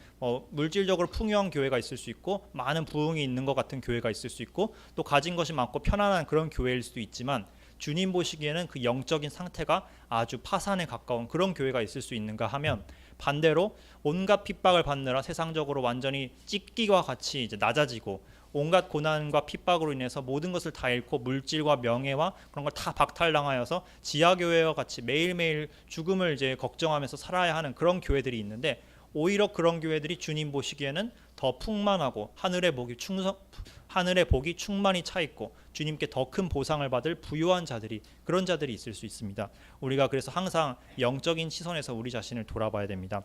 물질적으로 풍요한 교회가 있을 수 있고 많은 부흥이 있는 것 같은 교회가 있을 수 있고 또 가진 것이 많고 편안한 그런 교회일 수도 있지만 주님 보시기에는 그 영적인 상태가 아주 파산에 가까운 그런 교회가 있을 수 있는가 하면 반대로 온갖 핍박을 받느라 세상적으로 완전히 찢기와 같이 이제 낮아지고 온갖 고난과 핍박으로 인해서 모든 것을 다 잃고 물질과 명예와 그런 걸 다 박탈당하여서 지하교회와 같이 매일매일 죽음을 이제 걱정하면서 살아야 하는 그런 교회들이 있는데 오히려 그런 교회들이 주님 보시기에는 더 풍만하고 하늘의 복이 충만히 차 있고 주님께 더 큰 보상을 받을 부유한 자들이 그런 자들이 있을 수 있습니다. 우리가 그래서 항상 영적인 시선에서 우리 자신을 돌아봐야 됩니다.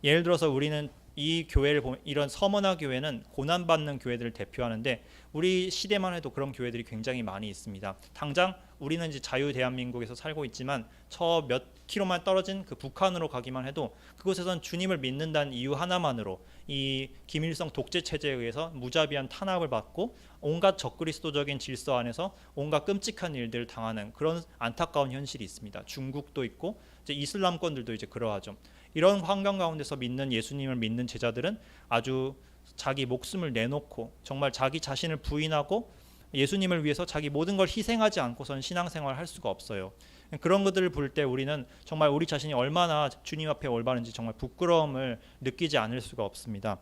예를 들어서 우리는 이 교회를 보면 이런 서머나 교회는 고난받는 교회들을 대표하는데 우리 시대만 해도 그런 교회들이 굉장히 많이 있습니다. 당장 우리는 이제 자유 대한민국에서 살고 있지만 저 몇 킬로만 떨어진 그 북한으로 가기만 해도 그곳에선 주님을 믿는다는 이유 하나만으로 이 김일성 독재 체제에 의해서 무자비한 탄압을 받고 온갖 적그리스도적인 질서 안에서 온갖 끔찍한 일들을 당하는 그런 안타까운 현실이 있습니다. 중국도 있고 이제 이슬람권들도 이제 그러하죠. 이런 환경 가운데서 믿는 예수님을 믿는 제자들은 아주 자기 목숨을 내놓고 정말 자기 자신을 부인하고 예수님을 위해서 자기 모든 걸 희생하지 않고선 신앙생활을 할 수가 없어요. 그런 것들을 볼 때 우리는 정말 우리 자신이 얼마나 주님 앞에 올바른지 정말 부끄러움을 느끼지 않을 수가 없습니다.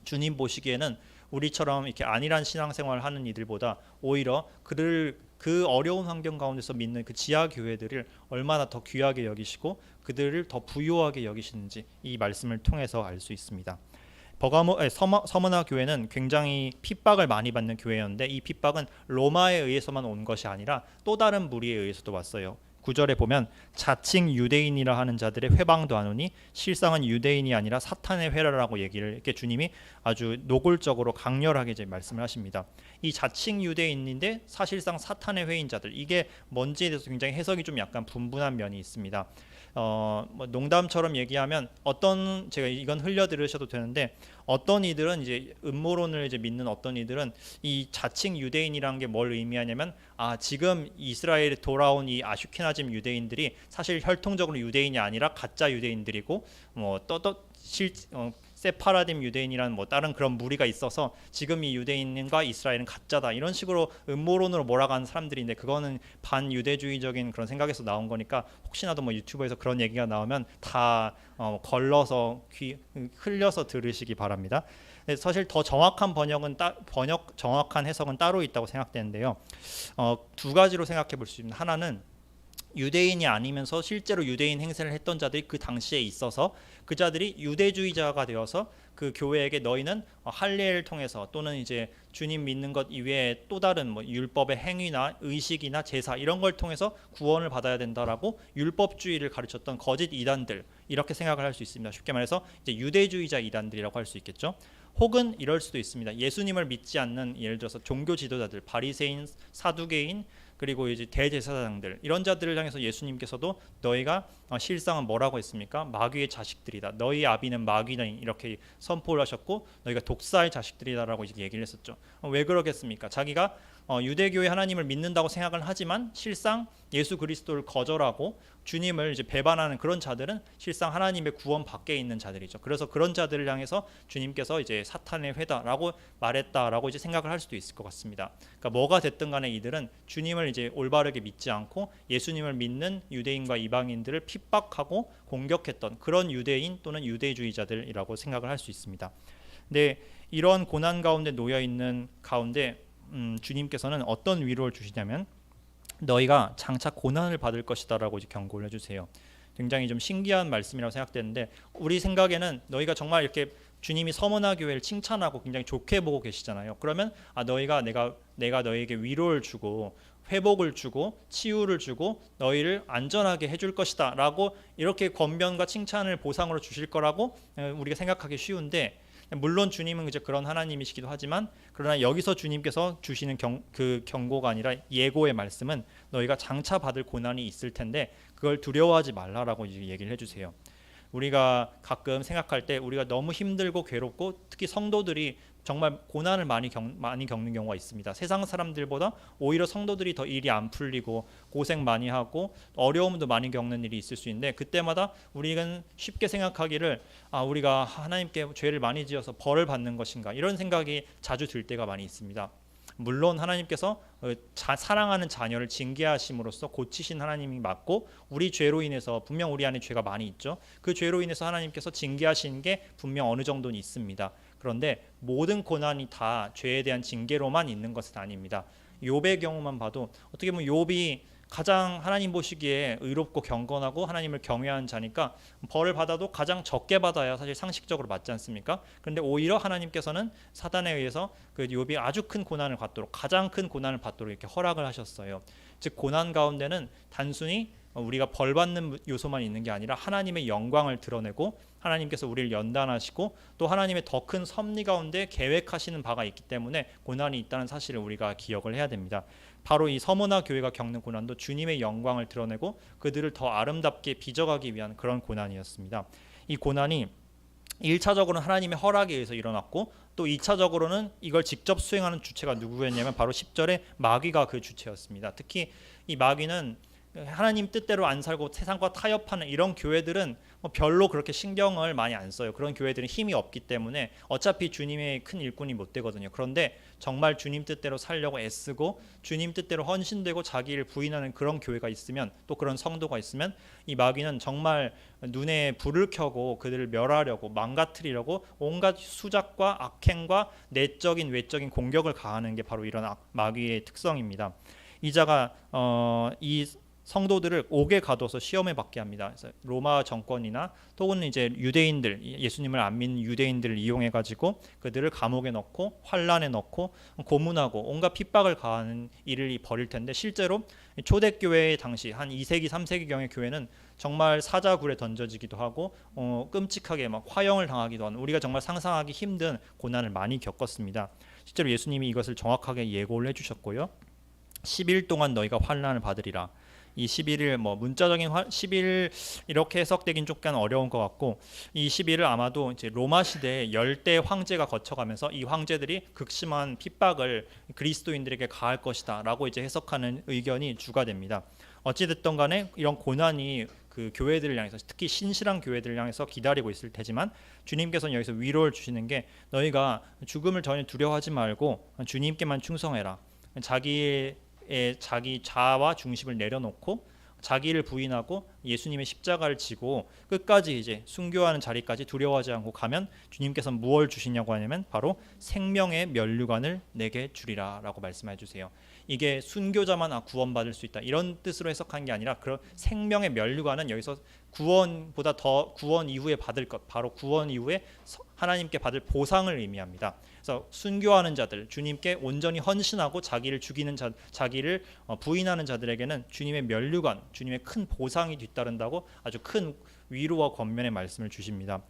주님 보시기에는 우리처럼 이렇게 안일한 신앙생활을 하는 이들보다 오히려 그 어려운 환경 가운데서 믿는 그 지하 교회들을 얼마나 더 귀하게 여기시고 그들을 더 부요하게 여기시는지 이 말씀을 통해서 알 수 있습니다. 서머나 교회는 굉장히 핍박을 많이 받는 교회였는데 이 핍박은 로마에 의해서만 온 것이 아니라 또 다른 무리에 의해서도 왔어요. 9절에 보면 자칭 유대인이라 하는 자들의 회방도 안 오니 실상은 유대인이 아니라 사탄의 회라라고 얘기를 이렇게 주님이 아주 노골적으로 강렬하게 이제 말씀을 하십니다. 이 자칭 유대인인데 사실상 사탄의 회인 자들 이게 뭔지에 대해서 굉장히 해석이 좀 약간 분분한 면이 있습니다. 농담처럼 얘기하면 제가 이건 흘려 들으셔도 되는데 어떤 이들은 이제 음모론을 이제 믿는 어떤 이들은 이 자칭 유대인이라는 게 뭘 의미하냐면 지금 이스라엘에 돌아온 이 아슈케나즘 유대인들이 사실 혈통적으로 유대인이 아니라 가짜 유대인들이고 세파라딤 유대인이라는 뭐 다른 그런 무리가 있어서 지금 이 유대인과 이스라엘은 가짜다 이런 식으로 음모론으로 몰아가는 사람들인데 그거는 반유대주의적인 그런 생각에서 나온 거니까 혹시나도 뭐 유튜브에서 그런 얘기가 나오면 다 걸러서 흘려서 들으시기 바랍니다. 사실 더 정확한 번역 정확한 해석은 따로 있다고 생각되는데요. 두 가지로 생각해 볼 수 있습니다. 하나는 유대인이 아니면서 실제로 유대인 행세를 했던 자들이 그 당시에 있어서 그 자들이 유대주의자가 되어서 그 교회에게 너희는 할례를 통해서 또는 이제 주님 믿는 것 이외에 또 다른 뭐 율법의 행위나 의식이나 제사 이런 걸 통해서 구원을 받아야 된다라고 율법주의를 가르쳤던 거짓 이단들 이렇게 생각을 할 수 있습니다. 쉽게 말해서 이제 유대주의자 이단들이라고 할 수 있겠죠. 혹은 이럴 수도 있습니다. 예수님을 믿지 않는 예를 들어서 종교 지도자들, 바리새인, 사두개인 그리고 이제 대제사장들 이런 자들을 향해서 예수님께서도 너희가 실상은 뭐라고 했습니까? 마귀의 자식들이다. 너희 아비는 마귀다 이렇게 선포를 하셨고 너희가 독사의 자식들이다라고 이제 얘기를 했었죠. 왜 그러겠습니까? 자기가 유대교의 하나님을 믿는다고 생각을 하지만 실상 예수 그리스도를 거절하고 주님을 이제 배반하는 그런 자들은 실상 하나님의 구원 밖에 있는 자들이죠. 그래서 그런 자들을 향해서 주님께서 이제 사탄의 회다라고 말했다라고 이제 생각을 할 수도 있을 것 같습니다. 그러니까 뭐가 됐든 간에 이들은 주님을 이제 올바르게 믿지 않고 예수님을 믿는 유대인과 이방인들을 핍박하고 공격했던 그런 유대인 또는 유대주의자들이라고 생각을 할 수 있습니다. 근데 이런 고난 가운데 놓여 있는 가운데 주님께서는 어떤 위로를 주시냐면 너희가 장차 고난을 받을 것이다라고 이제 경고를 해주세요. 굉장히 좀 신기한 말씀이라고 생각되는데 우리 생각에는 너희가 정말 이렇게 주님이 서머나 교회를 칭찬하고 굉장히 좋게 보고 계시잖아요. 그러면 너희가 내가 너희에게 위로를 주고 회복을 주고 치유를 주고 너희를 안전하게 해줄 것이다라고 이렇게 권면과 칭찬을 보상으로 주실 거라고 우리가 생각하기 쉬운데 물론 주님은 이제 그런 하나님이시기도 하지만 그러나 여기서 주님께서 주시는 그 경고가 아니라 예고의 말씀은 너희가 장차 받을 고난이 있을 텐데 그걸 두려워하지 말라라고 이제 얘기를 해주세요. 우리가 가끔 생각할 때 우리가 너무 힘들고 괴롭고 특히 성도들이 정말 고난을 많이 겪는 경우가 있습니다. 세상 사람들보다 오히려 성도들이 더 일이 안 풀리고 고생 많이 하고 어려움도 많이 겪는 일이 있을 수 있는데 그때마다 우리는 쉽게 생각하기를 우리가 하나님께 죄를 많이 지어서 벌을 받는 것인가 이런 생각이 자주 들 때가 많이 있습니다. 물론 하나님께서 사랑하는 자녀를 징계하심으로써 고치신 하나님이 맞고 우리 죄로 인해서 분명 우리 안에 죄가 많이 있죠. 그 죄로 인해서 하나님께서 징계하시는 게 분명 어느 정도는 있습니다. 그런데 모든 고난이 다 죄에 대한 징계로만 있는 것은 아닙니다. 욥의 경우만 봐도 어떻게 보면 욥이 가장 하나님 보시기에 의롭고 경건하고 하나님을 경외하는 자니까 벌을 받아도 가장 적게 받아야 사실 상식적으로 맞지 않습니까? 그런데 오히려 하나님께서는 사단에 의해서 그 욥이 아주 큰 고난을 받도록 가장 큰 고난을 받도록 이렇게 허락을 하셨어요. 즉 고난 가운데는 단순히 우리가 벌 받는 요소만 있는 게 아니라 하나님의 영광을 드러내고 하나님께서 우리를 연단하시고 또 하나님의 더 큰 섭리 가운데 계획하시는 바가 있기 때문에 고난이 있다는 사실을 우리가 기억을 해야 됩니다. 바로 이 서머나 교회가 겪는 고난도 주님의 영광을 드러내고 그들을 더 아름답게 빚어가기 위한 그런 고난이었습니다. 이 고난이 1차적으로는 하나님의 허락에 의해서 일어났고 또 2차적으로는 이걸 직접 수행하는 주체가 누구였냐면 바로 10절에 마귀가 그 주체였습니다. 특히 이 마귀는 하나님 뜻대로 안 살고 세상과 타협하는 이런 교회들은 별로 그렇게 신경을 많이 안 써요. 그런 교회들은 힘이 없기 때문에 어차피 주님의 큰 일꾼이 못 되거든요. 그런데 정말 주님 뜻대로 살려고 애쓰고 주님 뜻대로 헌신되고 자기를 부인하는 그런 교회가 있으면 또 그런 성도가 있으면 이 마귀는 정말 눈에 불을 켜고 그들을 멸하려고 망가뜨리려고 온갖 수작과 악행과 내적인 외적인 공격을 가하는 게 바로 이런 마귀의 특성입니다. 이 자가 이 성도들을 옥에 가둬서 시험에 받게 합니다. 그래서 로마 정권이나 또는 이제 유대인들, 예수님을 안 믿는 유대인들을 이용해 가지고 그들을 감옥에 넣고 환란에 넣고 고문하고 온갖 핍박을 가하는 일을 벌일 텐데 실제로 초대교회 당시 한 2세기 3세기 경의 교회는 정말 사자굴에 던져지기도 하고 끔찍하게 막 화형을 당하기도 하는 우리가 정말 상상하기 힘든 고난을 많이 겪었습니다. 실제로 예수님이 이것을 정확하게 예고를 해주셨고요. 10일 동안 너희가 환란을 받으리라. 이 11일 문자적인 10일 이렇게 해석되긴 조금 어려운 것 같고 이 10일을 아마도 이제 로마 시대에 열대 황제가 거쳐가면서 이 황제들이 극심한 핍박을 그리스도인들에게 가할 것이다라고 이제 해석하는 의견이 주가 됩니다. 어찌 됐든 간에 이런 고난이 그 교회들을 향해서, 특히 신실한 교회들을 향해서 기다리고 있을 테지만, 주님께서는 여기서 위로를 주시는 게 너희가 죽음을 전혀 두려워하지 말고 주님께만 충성해라. 자기 자아와 중심을 내려놓고 자기를 부인하고 예수님의 십자가를 지고 끝까지 이제 순교하는 자리까지 두려워하지 않고 가면 주님께서 무엇을 주시냐고 하냐면 바로 생명의 면류관을 내게 주리라라고 말씀해 주세요. 이게 순교자만 구원받을 수 있다 이런 뜻으로 해석한 게 아니라, 그런 생명의 면류관은 여기서 구원보다 더 구원 이후에 받을 것, 바로 구원 이후에 하나님께 받을 보상을 의미합니다. 그래서 순교하는 자들, 주님께 온전히 헌신하고 자기를 죽이는 자, 자기를 부인하는 자들에게는 주님의 면류관, 주님의 큰 보상이 뒤따른다고 아주 큰 위로와 권면의 말씀을 주십니다.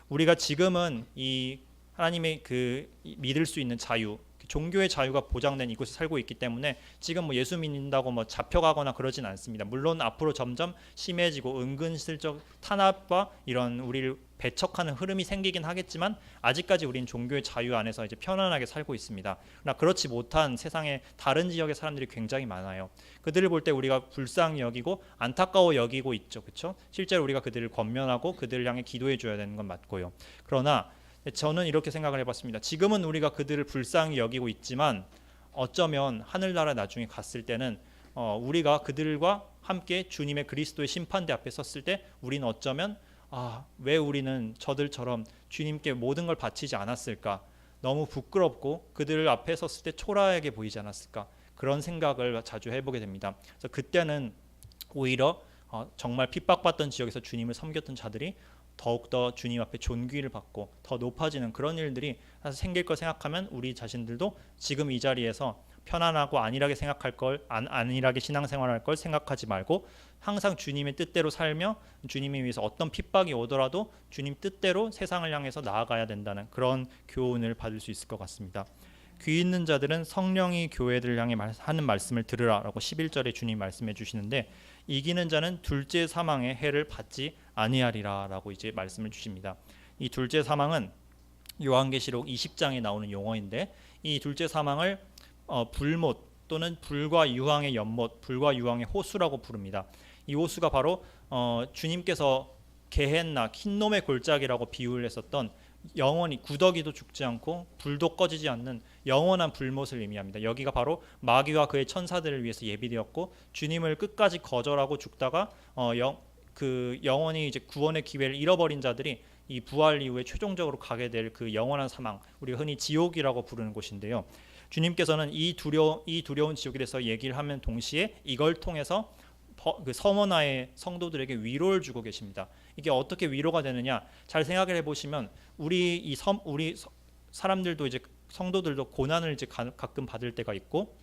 우리가 지금은 이 하나님의 그 믿을 수 있는 자유, 종교의 자유가 보장된 이곳에 살고 있기 때문에 지금 뭐 예수 믿는다고 뭐 잡혀가거나 그러진 않습니다. 물론 앞으로 점점 심해지고 은근슬쩍 탄압과 이런 우리를 배척하는 흐름이 생기긴 하겠지만, 아직까지 우리는 종교의 자유 안에서 이제 편안하게 살고 있습니다. 그러나 그렇지 못한 세상의 다른 지역의 사람들이 굉장히 많아요. 그들을 볼 때 우리가 불쌍히 여기고 안타까워 여기고 있죠, 그렇죠? 실제로 우리가 그들을 권면하고 그들을 향해 기도해 줘야 되는 건 맞고요. 그러나 저는 이렇게 생각을 해봤습니다. 지금은 우리가 그들을 불쌍히 여기고 있지만 어쩌면 하늘나라 나중에 갔을 때는 우리가 그들과 함께 주님의 그리스도의 심판대 앞에 섰을 때 우리는 어쩌면 왜 우리는 저들처럼 주님께 모든 걸 바치지 않았을까, 너무 부끄럽고 그들 앞에 섰을 때 초라하게 보이지 않았을까, 그런 생각을 자주 해보게 됩니다. 그래서 그때는 오히려 정말 핍박받던 지역에서 주님을 섬겼던 자들이 더욱더 주님 앞에 존귀를 받고 더 높아지는 그런 일들이 생길 걸 생각하면 우리 자신들도 지금 이 자리에서 편안하고 안일하게 생각할 걸, 안일하게 신앙생활할 걸 생각하지 말고 항상 주님의 뜻대로 살며 주님을 위해서 어떤 핍박이 오더라도 주님 뜻대로 세상을 향해서 나아가야 된다는 그런 교훈을 받을 수 있을 것 같습니다. 귀 있는 자들은 성령이 교회들을 향해 하는 말씀을 들으라라고 11절에 주님 말씀해 주시는데, 이기는 자는 둘째 사망의 해를 받지 아니하리라라고 이제 말씀을 주십니다. 이 둘째 사망은 요한계시록 20장에 나오는 용어인데, 이 둘째 사망을 불못 또는 불과 유황의 연못, 불과 유황의 호수라고 부릅니다. 이 호수가 바로 주님께서 게헨나 흰놈의 골짜기라고 비유를 했었던 영원히 구더기도 죽지 않고 불도 꺼지지 않는 영원한 불못을 의미합니다. 여기가 바로 마귀와 그의 천사들을 위해서 예비되었고, 주님을 끝까지 거절하고 죽다가 영원히 이제 구원의 기회를 잃어버린 자들이 이 부활 이후에 최종적으로 가게 될 그 영원한 사망, 우리가 흔히 지옥이라고 부르는 곳인데요. 주님께서는 이 두려운 지옥에 대해서 얘기를 하면 동시에 이걸 통해서 그 서머나의 성도들에게 위로를 주고 계십니다. 이게 어떻게 위로가 되느냐? 잘 생각을 해보시면 우리 사람들도 이제 성도들도 고난을 이제 가끔 받을 때가 있고,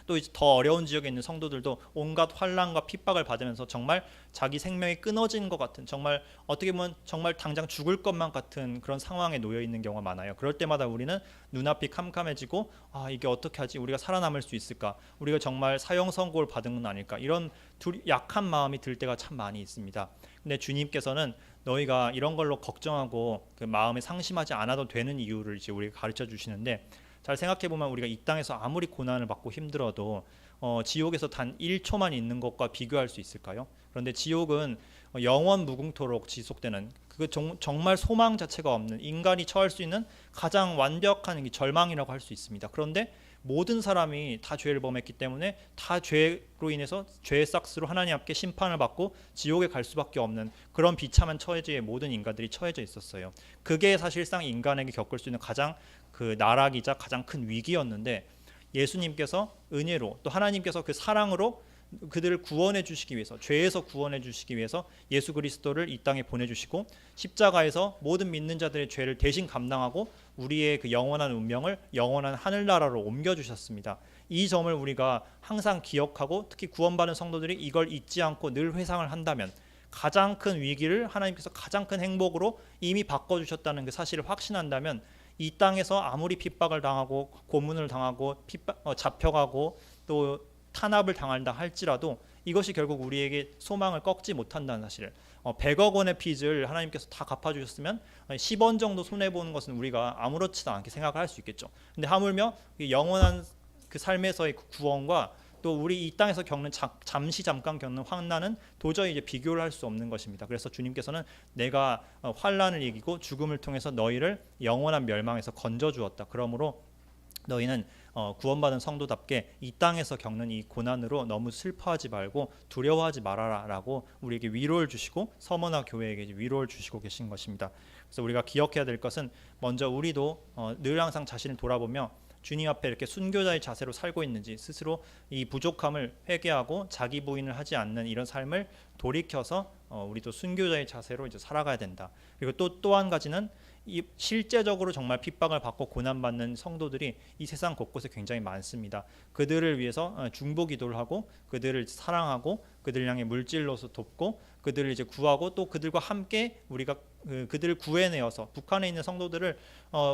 또 이제 더 어려운 지역에 있는 성도들도 온갖 환난과 핍박을 받으면서 정말 자기 생명이 끊어지는 것 같은, 정말 어떻게 보면 정말 당장 죽을 것만 같은 그런 상황에 놓여 있는 경우가 많아요. 그럴 때마다 우리는 눈앞이 캄캄해지고 이게 어떻게 하지? 우리가 살아남을 수 있을까? 우리가 정말 사형 선고를 받은 건 아닐까? 이런 약한 마음이 들 때가 참 많이 있습니다. 근데 주님께서는 너희가 이런 걸로 걱정하고 그 마음에 상심하지 않아도 되는 이유를 이제 우리가 가르쳐 주시는데, 잘 생각해 보면 우리가 이 땅에서 아무리 고난을 받고 힘들어도 지옥에서 단 1초만 있는 것과 비교할 수 있을까요? 그런데 지옥은 영원 무궁토록 지속되는, 정말 소망 자체가 없는, 인간이 처할 수 있는 가장 완벽한 절망이라고 할 수 있습니다. 그런데 모든 사람이 다 죄를 범했기 때문에 다 죄로 인해서 죄의 삭스로 하나님 앞에 심판을 받고 지옥에 갈 수밖에 없는 그런 비참한 처지에 모든 인간들이 처해져 있었어요. 그게 사실상 인간에게 겪을 수 있는 가장 그 나락이자 가장 큰 위기였는데, 예수님께서 은혜로, 또 하나님께서 그 사랑으로 그들을 구원해 주시기 위해서, 죄에서 구원해 주시기 위해서 예수 그리스도를 이 땅에 보내주시고 십자가에서 모든 믿는 자들의 죄를 대신 감당하고 우리의 그 영원한 운명을 영원한 하늘나라로 옮겨주셨습니다. 이 점을 우리가 항상 기억하고, 특히 구원받은 성도들이 이걸 잊지 않고 늘 회상을 한다면, 가장 큰 위기를 하나님께서 가장 큰 행복으로 이미 바꿔주셨다는 그 사실을 확신한다면, 이 땅에서 아무리 핍박을 당하고 고문을 당하고 잡혀가고 또 탄압을 당한다 할지라도 이것이 결국 우리에게 소망을 꺾지 못한다는 사실을, 100억 원의 빚을 하나님께서 다 갚아주셨으면 10원 정도 손해보는 것은 우리가 아무렇지도 않게 생각을 할 수 있겠죠. 근데 하물며 영원한 그 삶에서의 구원과 또 우리 이 땅에서 겪는 잠시 잠깐 겪는 환난은 도저히 이제 비교를 할 수 없는 것입니다. 그래서 주님께서는 내가 환난을 이기고 죽음을 통해서 너희를 영원한 멸망에서 건져 주었다. 그러므로 너희는 구원받은 성도답게 이 땅에서 겪는 이 고난으로 너무 슬퍼하지 말고 두려워하지 말아라라고 우리에게 위로를 주시고 서머나 교회에게 위로를 주시고 계신 것입니다. 그래서 우리가 기억해야 될 것은 먼저 우리도 늘 항상 자신을 돌아보며 주님 앞에 이렇게 순교자의 자세로 살고 있는지 스스로 이 부족함을 회개하고 자기 부인을 하지 않는 이런 삶을 돌이켜서 우리도 순교자의 자세로 이제 살아가야 된다. 그리고 또 한 가지는 이 실제적으로 정말 핍박을 받고 고난받는 성도들이 이 세상 곳곳에 굉장히 많습니다. 그들을 위해서 중보 기도를 하고 그들을 사랑하고 그들을 향해 물질로서 돕고 그들을 이제 구하고 또 그들과 함께 우리가 그들을 구해내어서 북한에 있는 성도들을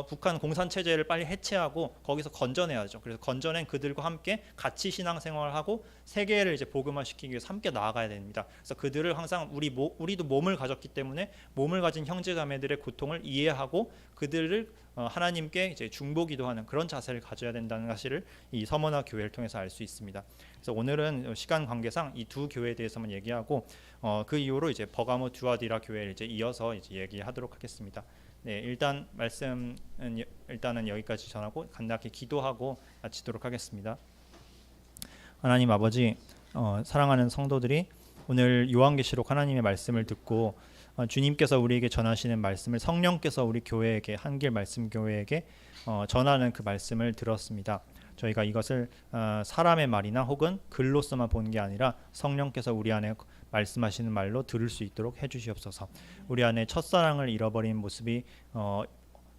북한 공산 체제를 빨리 해체하고 거기서 건져내야죠. 그래서 건져낸 그들과 함께 같이 신앙생활을 하고 세계를 이제 복음화시키기 위해서 함께 나아가야 됩니다. 그래서 그들을 항상 우리도 몸을 가졌기 때문에 몸을 가진 형제자매들의 고통을 이해하고 그들을 하나님께 이제 중보기도하는 그런 자세를 가져야 된다는 사실을 이 서머나 교회를 통해서 알 수 있습니다. 그래서 오늘은 시간 관계상 이 두 교회에 대해서만 얘기하고 그 이후로 이제 버가모 두아디라 교회를 이제 이어서 이제 얘기하도록 하겠습니다. 네, 일단 말씀은 일단은 여기까지 전하고 간단하게 기도하고 마치도록 하겠습니다. 하나님 아버지, 사랑하는 성도들이 오늘 요한계시록 하나님의 말씀을 듣고 주님께서 우리에게 전하시는 말씀을 성령께서 우리 교회에게 한길 말씀 교회에게 전하는 그 말씀을 들었습니다. 저희가 이것을 사람의 말이나 혹은 글로서만 본 게 아니라 성령께서 우리 안에 말씀하시는 말로 들을 수 있도록 해주시옵소서. 우리 안에 첫사랑을 잃어버린 모습이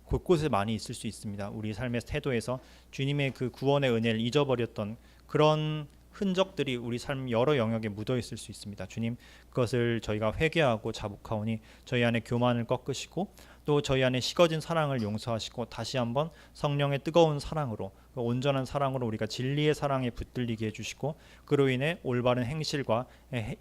곳곳에 많이 있을 수 있습니다. 우리 삶의 태도에서 주님의 그 구원의 은혜를 잊어버렸던 그런 흔적들이 우리 삶 여러 영역에 묻어 있을 수 있습니다. 주님, 그것을 저희가 회개하고 자복하오니 저희 안에 교만을 꺾으시고 또 저희 안에 식어진 사랑을 용서하시고 다시 한번 성령의 뜨거운 사랑으로 온전한 사랑으로 우리가 진리의 사랑에 붙들리게 해주시고 그로 인해 올바른 행실과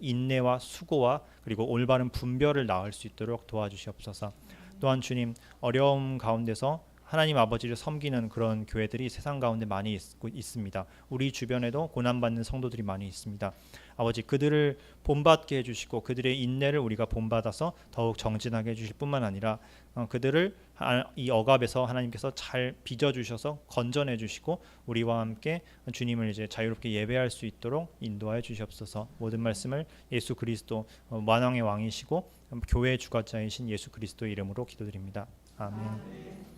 인내와 수고와 그리고 올바른 분별을 낳을 수 있도록 도와주시옵소서. 또한 주님, 어려움 가운데서 하나님 아버지를 섬기는 그런 교회들이 세상 가운데 많이 있습니다. 우리 주변에도 고난받는 성도들이 많이 있습니다. 아버지, 그들을 본받게 해주시고 그들의 인내를 우리가 본받아서 더욱 정진하게 해주실 뿐만 아니라 그들을 이 억압에서 하나님께서 잘 빚어주셔서 건져내 주시고 우리와 함께 주님을 이제 자유롭게 예배할 수 있도록 인도하여 주시옵소서. 모든 말씀을 예수 그리스도 만왕의 왕이시고 교회의 주관자이신 예수 그리스도의 이름으로 기도드립니다. 아멘.